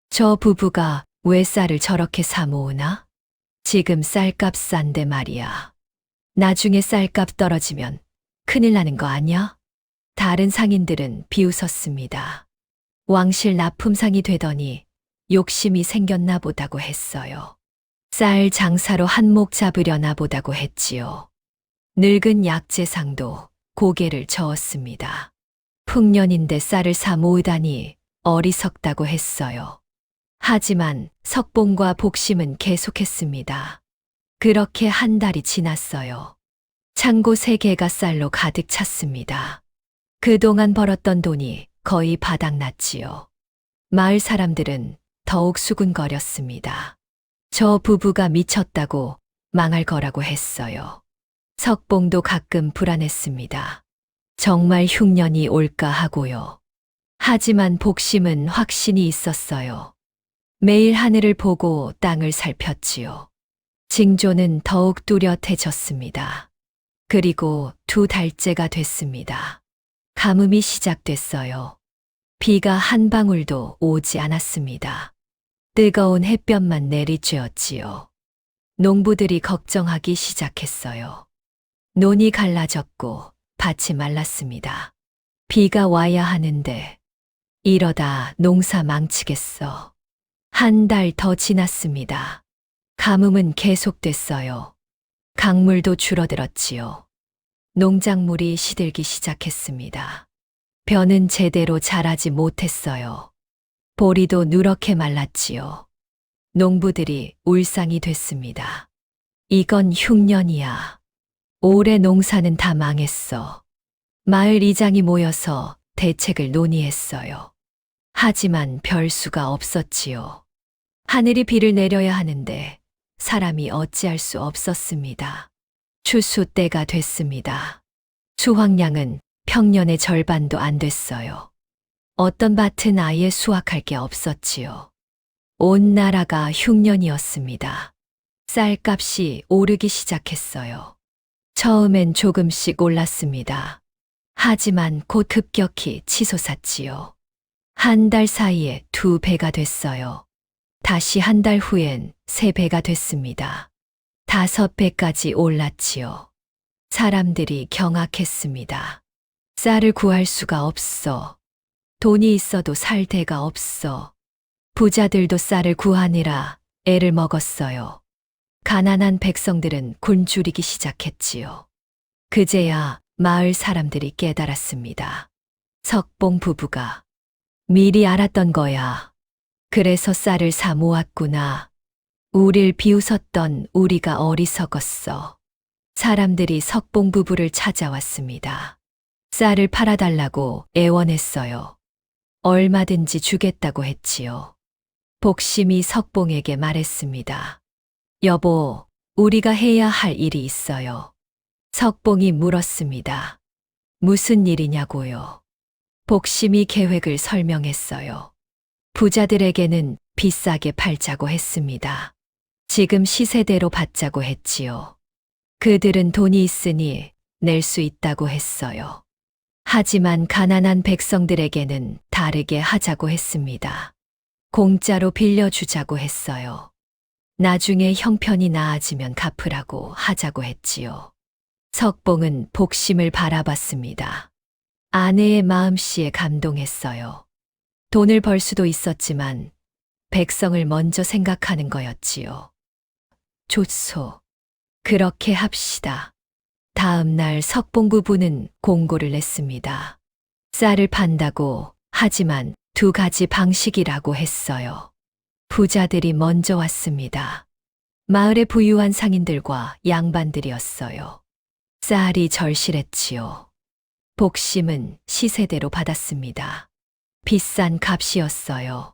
저 부부가 왜 쌀을 저렇게 사 모으나? 지금 쌀값 싼데 말이야. 나중에 쌀값 떨어지면 큰일 나는 거 아냐? 다른 상인들은 비웃었습니다. 왕실 납품상이 되더니 욕심이 생겼나 보다고 했어요. 쌀 장사로 한몫 잡으려나 보다고 했지요. 늙은 약재상도 고개를 저었습니다. 풍년인데 쌀을 사 모으다니 어리석다고 했어요. 하지만 석봉과 복심은 계속했습니다. 그렇게 한 달이 지났어요. 창고 3개가 쌀로 가득 찼습니다. 그동안 벌었던 돈이 거의 바닥났지요. 마을 사람들은 더욱 수군거렸습니다. 저 부부가 미쳤다고 망할 거라고 했어요. 석봉도 가끔 불안했습니다. 정말 흉년이 올까 하고요. 하지만 복심은 확신이 있었어요. 매일 하늘을 보고 땅을 살폈지요. 징조는 더욱 뚜렷해졌습니다. 그리고 2달째가 됐습니다. 가뭄이 시작됐어요. 비가 한 방울도 오지 않았습니다. 뜨거운 햇볕만 내리쬐었지요. 농부들이 걱정하기 시작했어요. 논이 갈라졌고 밭이 말랐습니다. 비가 와야 하는데 이러다 농사 망치겠어. 한 달 더 지났습니다. 가뭄은 계속됐어요. 강물도 줄어들었지요. 농작물이 시들기 시작했습니다. 벼는 제대로 자라지 못했어요. 보리도 누렇게 말랐지요. 농부들이 울상이 됐습니다. 이건 흉년이야. 올해 농사는 다 망했어. 마을 이장이 모여서 대책을 논의했어요. 하지만 별 수가 없었지요. 하늘이 비를 내려야 하는데 사람이 어찌할 수 없었습니다. 추수 때가 됐습니다. 수확량은 평년의 절반도 안 됐어요. 어떤 밭은 아예 수확할 게 없었지요. 온 나라가 흉년이었습니다. 쌀값이 오르기 시작했어요. 처음엔 조금씩 올랐습니다. 하지만 곧 급격히 치솟았지요. 한 달 사이에 2배가 됐어요. 다시 한 달 후엔 3배가 됐습니다. 5배까지 올랐지요. 사람들이 경악했습니다. 쌀을 구할 수가 없어. 돈이 있어도 살 데가 없어. 부자들도 쌀을 구하느라 애를 먹었어요. 가난한 백성들은 굶주리기 시작했지요. 그제야 마을 사람들이 깨달았습니다. 석봉 부부가 미리 알았던 거야. 그래서 쌀을 사 모았구나. 우릴 비웃었던 우리가 어리석었어. 사람들이 석봉 부부를 찾아왔습니다. 쌀을 팔아달라고 애원했어요. 얼마든지 주겠다고 했지요. 복심이 석봉에게 말했습니다. 여보, 우리가 해야 할 일이 있어요. 석봉이 물었습니다. 무슨 일이냐고요? 복심이 계획을 설명했어요. 부자들에게는 비싸게 팔자고 했습니다. 지금 시세대로 받자고 했지요. 그들은 돈이 있으니 낼 수 있다고 했어요. 하지만 가난한 백성들에게는 다르게 하자고 했습니다. 공짜로 빌려주자고 했어요. 나중에 형편이 나아지면 갚으라고 하자고 했지요. 석봉은 복심을 바라봤습니다. 아내의 마음씨에 감동했어요. 돈을 벌 수도 있었지만 백성을 먼저 생각하는 거였지요. 좋소. 그렇게 합시다. 다음 날 석봉 부부는 공고를 냈습니다. 쌀을 판다고 하지만 2가지 방식이라고 했어요. 부자들이 먼저 왔습니다. 마을의 부유한 상인들과 양반들이었어요. 쌀이 절실했지요. 복심은 시세대로 받았습니다. 비싼 값이었어요.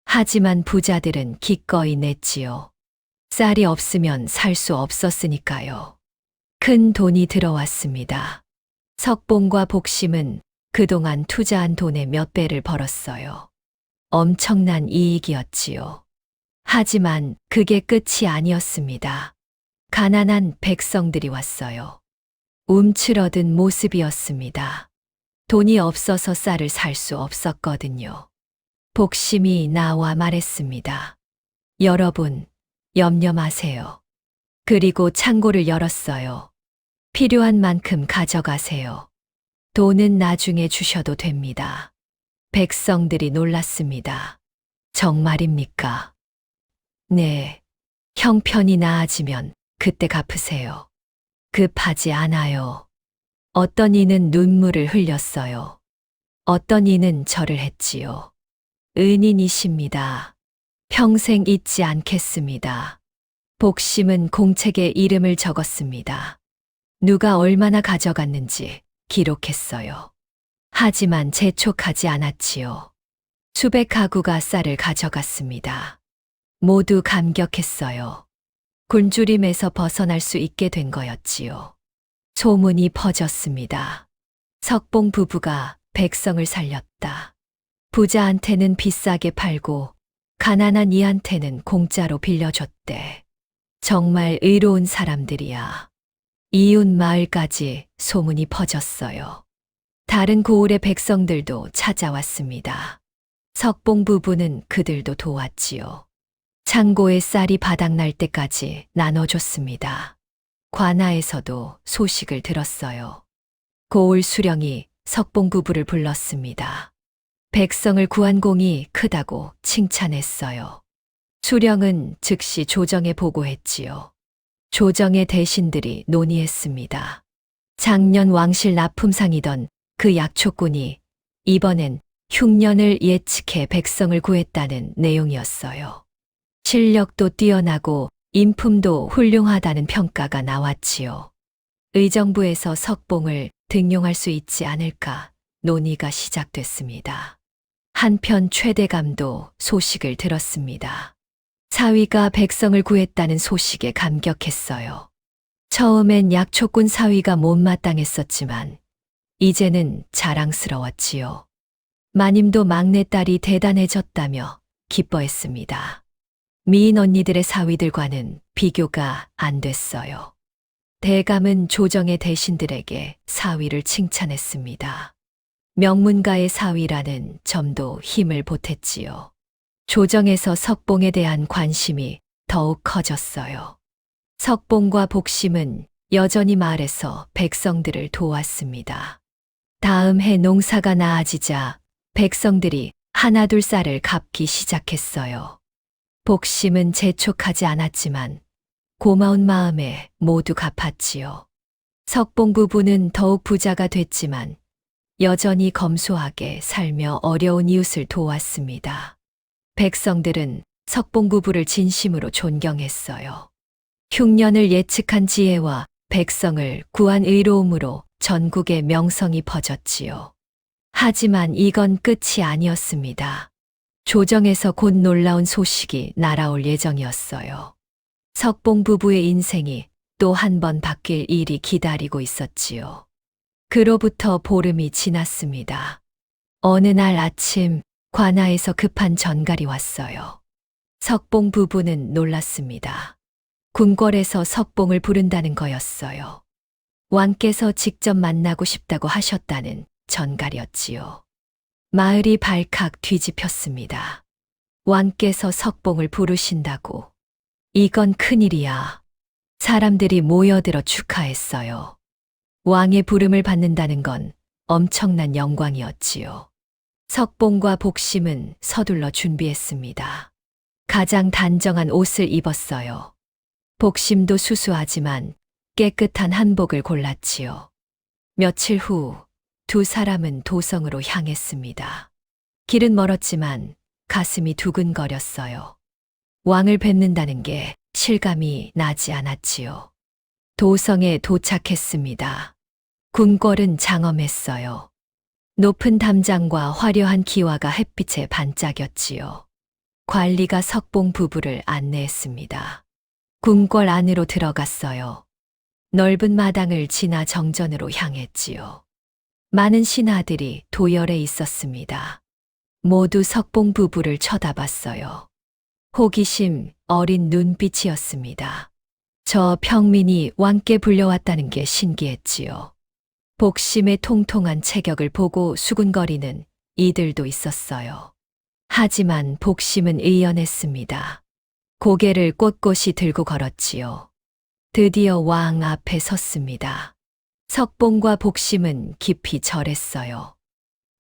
하지만 부자들은 기꺼이 냈지요. 쌀이 없으면 살 수 없었으니까요. 큰 돈이 들어왔습니다. 석봉과 복심은 그동안 투자한 돈의 몇 배를 벌었어요. 엄청난 이익이었지요. 하지만 그게 끝이 아니었습니다. 가난한 백성들이 왔어요. 움츠러든 모습이었습니다. 돈이 없어서 쌀을 살 수 없었거든요. 복심이 나와 말했습니다. 여러분, 염려 마세요. 그리고 창고를 열었어요. 필요한 만큼 가져가세요. 돈은 나중에 주셔도 됩니다. 백성들이 놀랐습니다. 정말입니까? 네. 형편이 나아지면 그때 갚으세요. 급하지 않아요. 어떤 이는 눈물을 흘렸어요. 어떤 이는 절을 했지요. 은인이십니다. 평생 잊지 않겠습니다. 복심은 공책에 이름을 적었습니다. 누가 얼마나 가져갔는지 기록했어요. 하지만 재촉하지 않았지요. 수백 가구가 쌀을 가져갔습니다. 모두 감격했어요. 굶주림에서 벗어날 수 있게 된 거였지요. 소문이 퍼졌습니다. 석봉 부부가 백성을 살렸다. 부자한테는 비싸게 팔고 가난한 이한테는 공짜로 빌려줬대. 정말 의로운 사람들이야. 이웃 마을까지 소문이 퍼졌어요. 다른 고을의 백성들도 찾아왔습니다. 석봉 부부는 그들도 도왔지요. 창고에 쌀이 바닥날 때까지 나눠줬습니다. 관아에서도 소식을 들었어요. 고을 수령이 석봉 부부를 불렀습니다. 백성을 구한 공이 크다고 칭찬했어요. 수령은 즉시 조정에 보고했지요. 조정의 대신들이 논의했습니다. 작년 왕실 납품상이던 그 약초꾼이 이번엔 흉년을 예측해 백성을 구했다는 내용이었어요. 실력도 뛰어나고 인품도 훌륭하다는 평가가 나왔지요. 의정부에서 석봉을 등용할 수 있지 않을까 논의가 시작됐습니다. 한편 최대감도 소식을 들었습니다. 사위가 백성을 구했다는 소식에 감격했어요. 처음엔 약초꾼 사위가 못마땅했었지만 이제는 자랑스러웠지요. 마님도 막내딸이 대단해졌다며 기뻐했습니다. 미인 언니들의 사위들과는 비교가 안 됐어요. 대감은 조정의 대신들에게 사위를 칭찬했습니다. 명문가의 사위라는 점도 힘을 보탰지요. 조정에서 석봉에 대한 관심이 더욱 커졌어요. 석봉과 복심은 여전히 마을에서 백성들을 도왔습니다. 다음 해 농사가 나아지자 백성들이 하나둘 쌀을 갚기 시작했어요. 복심은 재촉하지 않았지만 고마운 마음에 모두 갚았지요. 석봉 부부는 더욱 부자가 됐지만 여전히 검소하게 살며 어려운 이웃을 도왔습니다. 백성들은 석봉 부부를 진심으로 존경했어요. 흉년을 예측한 지혜와 백성을 구한 의로움으로 전국에 명성이 퍼졌지요. 하지만 이건 끝이 아니었습니다. 조정에서 곧 놀라운 소식이 날아올 예정이었어요. 석봉 부부의 인생이 또 한 번 바뀔 일이 기다리고 있었지요. 그로부터 보름이 지났습니다. 어느 날 아침 관아에서 급한 전갈이 왔어요. 석봉 부부는 놀랐습니다. 궁궐에서 석봉을 부른다는 거였어요. 왕께서 직접 만나고 싶다고 하셨다는 전갈이었지요. 마을이 발칵 뒤집혔습니다. 왕께서 석봉을 부르신다고. 이건 큰일이야. 사람들이 모여들어 축하했어요. 왕의 부름을 받는다는 건 엄청난 영광이었지요. 석봉과 복심은 서둘러 준비했습니다. 가장 단정한 옷을 입었어요. 복심도 수수하지만 깨끗한 한복을 골랐지요. 며칠 후 두 사람은 도성으로 향했습니다. 길은 멀었지만 가슴이 두근거렸어요. 왕을 뵙는다는 게 실감이 나지 않았지요. 도성에 도착했습니다. 궁궐은 장엄했어요. 높은 담장과 화려한 기와가 햇빛에 반짝였지요. 관리가 석봉 부부를 안내했습니다. 궁궐 안으로 들어갔어요. 넓은 마당을 지나 정전으로 향했지요. 많은 신하들이 도열에 있었습니다. 모두 석봉 부부를 쳐다봤어요. 호기심 어린 눈빛이었습니다. 저 평민이 왕께 불려왔다는 게 신기했지요. 복심의 통통한 체격을 보고 수군거리는 이들도 있었어요. 하지만 복심은 의연했습니다. 고개를 꼿꼿이 들고 걸었지요. 드디어 왕 앞에 섰습니다. 석봉과 복심은 깊이 절했어요.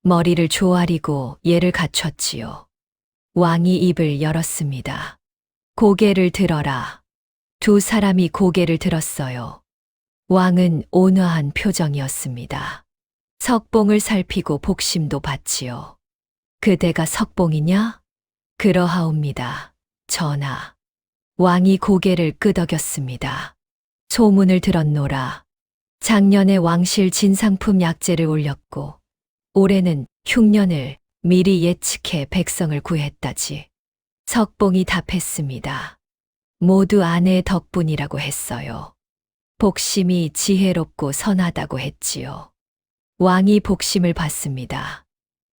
머리를 조아리고 예를 갖췄지요. 왕이 입을 열었습니다. 고개를 들어라. 두 사람이 고개를 들었어요. 왕은 온화한 표정이었습니다. 석봉을 살피고 복심도 받지요. 그대가 석봉이냐? 그러하옵니다. 전하. 왕이 고개를 끄덕였습니다. 소문을 들었노라. 작년에 왕실 진상품 약재를 올렸고 올해는 흉년을 미리 예측해 백성을 구했다지. 석봉이 답했습니다. 모두 아내의 덕분이라고 했어요. 복심이 지혜롭고 선하다고 했지요. 왕이 복심을 받습니다.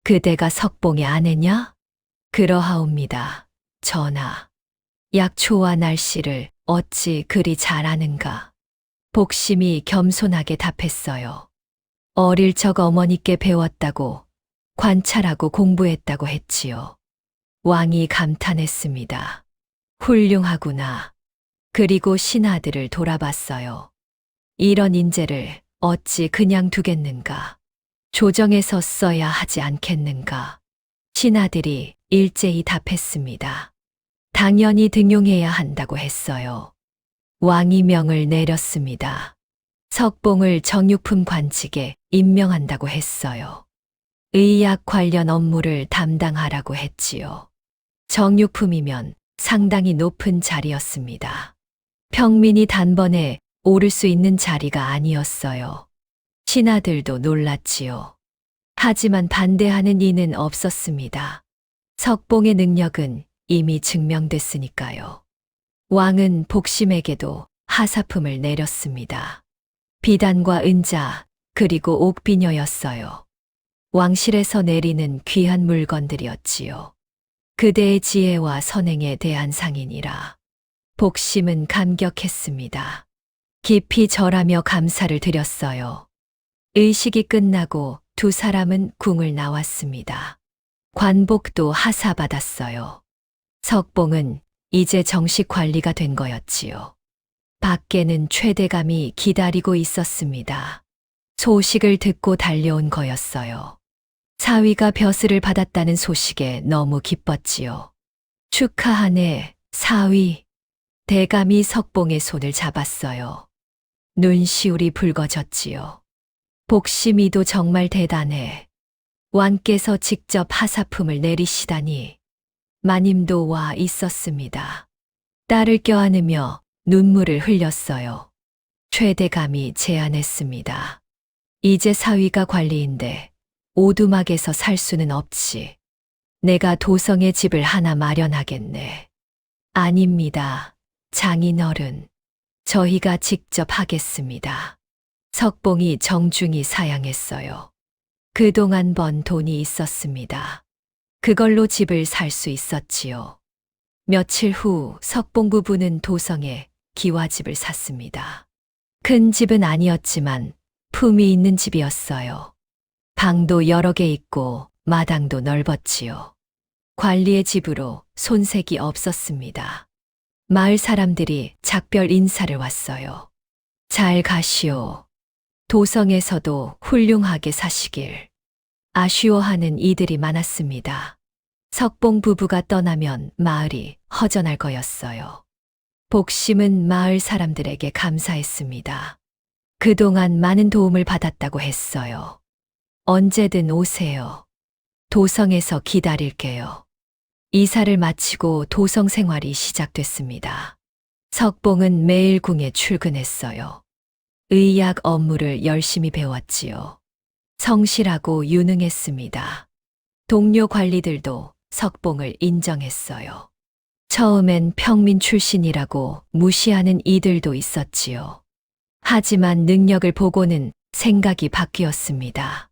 그대가 석봉의 아내냐? 그러하옵니다. 전하. 약초와 날씨를 어찌 그리 잘 아는가? 복심이 겸손하게 답했어요. 어릴 적 어머니께 배웠다고 관찰하고 공부했다고 했지요. 왕이 감탄했습니다. 훌륭하구나. 그리고 신하들을 돌아봤어요. 이런 인재를 어찌 그냥 두겠는가? 조정에서 써야 하지 않겠는가? 신하들이 일제히 답했습니다. 당연히 등용해야 한다고 했어요. 왕이 명을 내렸습니다. 석봉을 정육품 관직에 임명한다고 했어요. 의약 관련 업무를 담당하라고 했지요. 정육품이면 상당히 높은 자리였습니다. 평민이 단번에 오를 수 있는 자리가 아니었어요. 신하들도 놀랐지요. 하지만 반대하는 이는 없었습니다. 석봉의 능력은 이미 증명됐으니까요. 왕은 복심에게도 하사품을 내렸습니다. 비단과 은자, 그리고 옥비녀였어요. 왕실에서 내리는 귀한 물건들이었지요. 그대의 지혜와 선행에 대한 상이니라. 복심은 감격했습니다. 깊이 절하며 감사를 드렸어요. 의식이 끝나고 두 사람은 궁을 나왔습니다. 관복도 하사받았어요. 석봉은 이제 정식 관리가 된 거였지요. 밖에는 최대감이 기다리고 있었습니다. 소식을 듣고 달려온 거였어요. 사위가 벼슬을 받았다는 소식에 너무 기뻤지요. 축하하네, 사위. 대감이 석봉의 손을 잡았어요. 눈시울이 붉어졌지요. 복심이도 정말 대단해. 왕께서 직접 하사품을 내리시다니. 마님도 와 있었습니다. 딸을 껴안으며 눈물을 흘렸어요. 최대감이 제안했습니다. 이제 사위가 관리인데 오두막에서 살 수는 없지. 내가 도성에 집을 하나 마련하겠네. 아닙니다. 장인어른. 저희가 직접 하겠습니다. 석봉이 정중히 사양했어요. 그동안 번 돈이 있었습니다. 그걸로 집을 살 수 있었지요. 며칠 후 석봉 부부는 도성에 기와집을 샀습니다. 큰 집은 아니었지만 품이 있는 집이었어요. 방도 여러 개 있고 마당도 넓었지요. 관리의 집으로 손색이 없었습니다. 마을 사람들이 작별 인사를 왔어요. 잘 가시오. 도성에서도 훌륭하게 사시길. 아쉬워하는 이들이 많았습니다. 석봉 부부가 떠나면 마을이 허전할 거였어요. 복심은 마을 사람들에게 감사했습니다. 그동안 많은 도움을 받았다고 했어요. 언제든 오세요. 도성에서 기다릴게요. 이사를 마치고 도성 생활이 시작됐습니다. 석봉은 매일 궁에 출근했어요. 의약 업무를 열심히 배웠지요. 성실하고 유능했습니다. 동료 관리들도 석봉을 인정했어요. 처음엔 평민 출신이라고 무시하는 이들도 있었지요. 하지만 능력을 보고는 생각이 바뀌었습니다.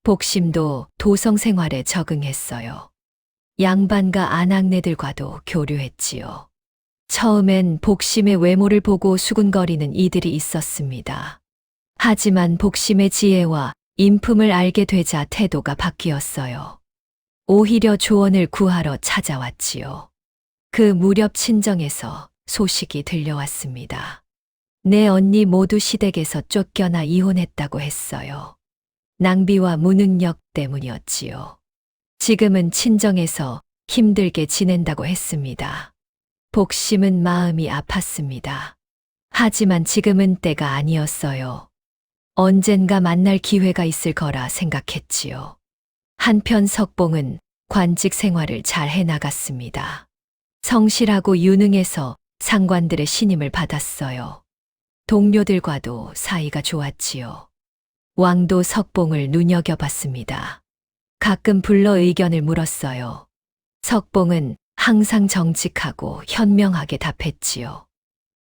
복심도 도성 생활에 적응했어요. 양반과 아낙네들과도 교류했지요. 처음엔 복심의 외모를 보고 수군거리는 이들이 있었습니다. 하지만 복심의 지혜와 인품을 알게 되자 태도가 바뀌었어요. 오히려 조언을 구하러 찾아왔지요. 그 무렵 친정에서 소식이 들려왔습니다. 내 언니 모두 시댁에서 쫓겨나 이혼했다고 했어요. 낭비와 무능력 때문이었지요. 지금은 친정에서 힘들게 지낸다고 했습니다. 복심은 마음이 아팠습니다. 하지만 지금은 때가 아니었어요. 언젠가 만날 기회가 있을 거라 생각했지요. 한편 석봉은 관직 생활을 잘 해나갔습니다. 성실하고 유능해서 상관들의 신임을 받았어요. 동료들과도 사이가 좋았지요. 왕도 석봉을 눈여겨봤습니다. 가끔 불러 의견을 물었어요. 석봉은 항상 정직하고 현명하게 답했지요.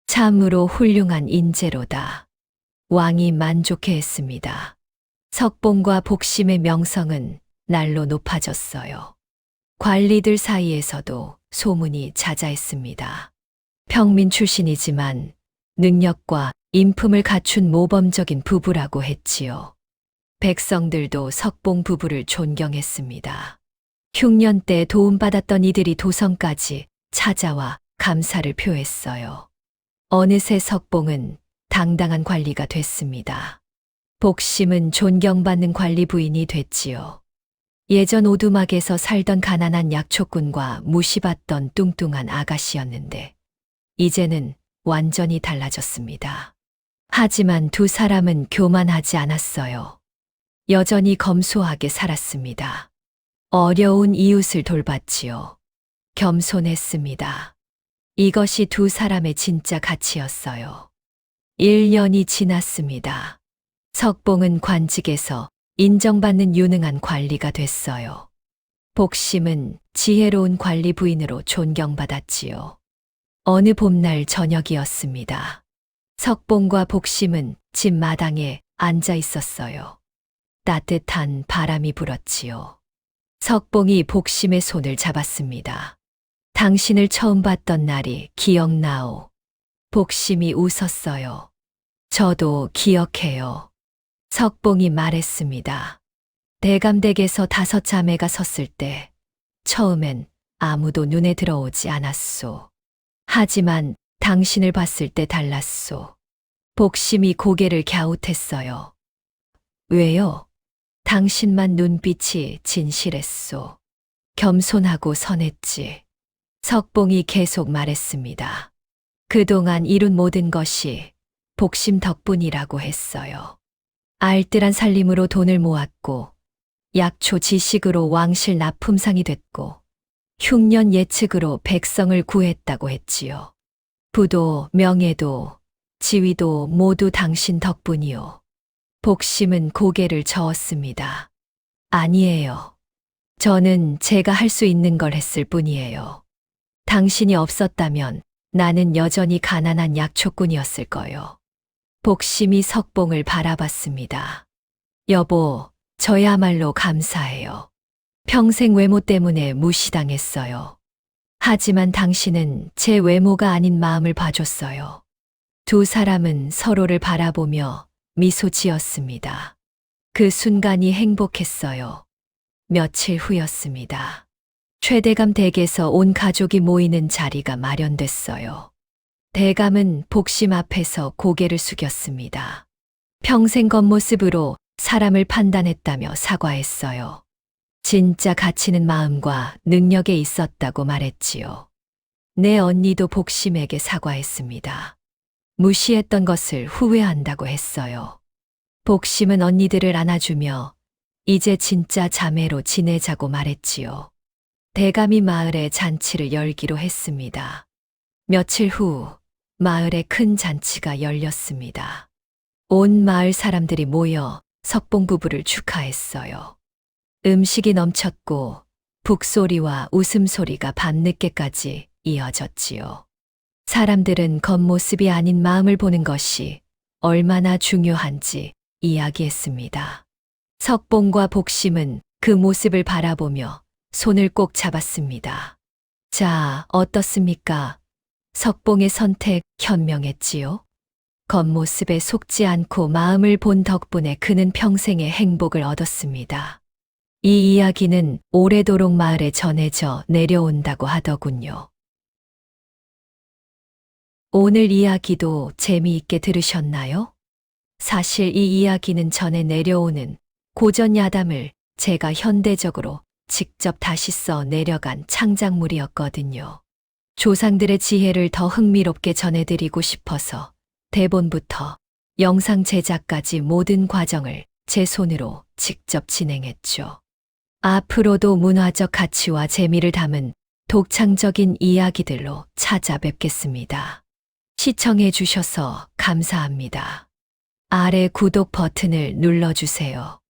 참으로 훌륭한 인재로다. 왕이 만족해했습니다. 석봉과 복심의 명성은 날로 높아졌어요. 관리들 사이에서도 소문이 자자했습니다. 평민 출신이지만 능력과 인품을 갖춘 모범적인 부부라고 했지요. 백성들도 석봉 부부를 존경했습니다. 흉년 때 도움받았던 이들이 도성까지 찾아와 감사를 표했어요. 어느새 석봉은 당당한 관리가 됐습니다. 복심은 존경받는 관리 부인이 됐지요. 예전 오두막에서 살던 가난한 약초꾼과 무시받던 뚱뚱한 아가씨였는데 이제는 완전히 달라졌습니다. 하지만 두 사람은 교만하지 않았어요. 여전히 검소하게 살았습니다. 어려운 이웃을 돌봤지요. 겸손했습니다. 이것이 두 사람의 진짜 가치였어요. 1년이 지났습니다. 석봉은 관직에서 인정받는 유능한 관리가 됐어요. 복심은 지혜로운 관리 부인으로 존경받았지요. 어느 봄날 저녁이었습니다. 석봉과 복심은 집 마당에 앉아 있었어요. 따뜻한 바람이 불었지요. 석봉이 복심의 손을 잡았습니다. 당신을 처음 봤던 날이 기억나오. 복심이 웃었어요. 저도 기억해요. 석봉이 말했습니다. 대감댁에서 5 자매가 섰을 때 처음엔 아무도 눈에 들어오지 않았소. 하지만 당신을 봤을 때 달랐소. 복심이 고개를 갸웃했어요. 왜요? 당신만 눈빛이 진실했소. 겸손하고 선했지. 석봉이 계속 말했습니다. 그동안 이룬 모든 것이 복심 덕분이라고 했어요. 알뜰한 살림으로 돈을 모았고, 약초 지식으로 왕실 납품상이 됐고, 흉년 예측으로 백성을 구했다고 했지요. 부도, 명예도, 지위도 모두 당신 덕분이요. 복심은 고개를 저었습니다. 아니에요. 저는 제가 할 수 있는 걸 했을 뿐이에요. 당신이 없었다면 나는 여전히 가난한 약초꾼이었을 거요. 복심이 석봉을 바라봤습니다. 여보, 저야말로 감사해요. 평생 외모 때문에 무시당했어요. 하지만 당신은 제 외모가 아닌 마음을 봐줬어요. 두 사람은 서로를 바라보며 미소 지었습니다. 그 순간이 행복했어요. 며칠 후였습니다. 최대감 댁에서 온 가족이 모이는 자리가 마련됐어요. 대감은 복심 앞에서 고개를 숙였습니다. 평생 겉모습으로 사람을 판단했다며 사과했어요. 진짜 가치는 마음과 능력에 있었다고 말했지요. 내 언니도 복심에게 사과했습니다. 무시했던 것을 후회한다고 했어요. 복심은 언니들을 안아주며 이제 진짜 자매로 지내자고 말했지요. 대감이 마을에 잔치를 열기로 했습니다. 며칠 후 마을에 큰 잔치가 열렸습니다. 온 마을 사람들이 모여 석봉 부부를 축하했어요. 음식이 넘쳤고 북소리와 웃음소리가 밤늦게까지 이어졌지요. 사람들은 겉모습이 아닌 마음을 보는 것이 얼마나 중요한지 이야기했습니다. 석봉과 복심은 그 모습을 바라보며 손을 꼭 잡았습니다. 자, 어떻습니까? 석봉의 선택 현명했지요? 겉모습에 속지 않고 마음을 본 덕분에 그는 평생의 행복을 얻었습니다. 이 이야기는 오래도록 마을에 전해져 내려온다고 하더군요. 오늘 이야기도 재미있게 들으셨나요? 사실 이 이야기는 전해 내려오는 고전 야담을 제가 현대적으로 직접 다시 써 내려간 창작물이었거든요. 조상들의 지혜를 더 흥미롭게 전해드리고 싶어서 대본부터 영상 제작까지 모든 과정을 제 손으로 직접 진행했죠. 앞으로도 문화적 가치와 재미를 담은 독창적인 이야기들로 찾아뵙겠습니다. 시청해 주셔서 감사합니다. 아래 구독 버튼을 눌러주세요.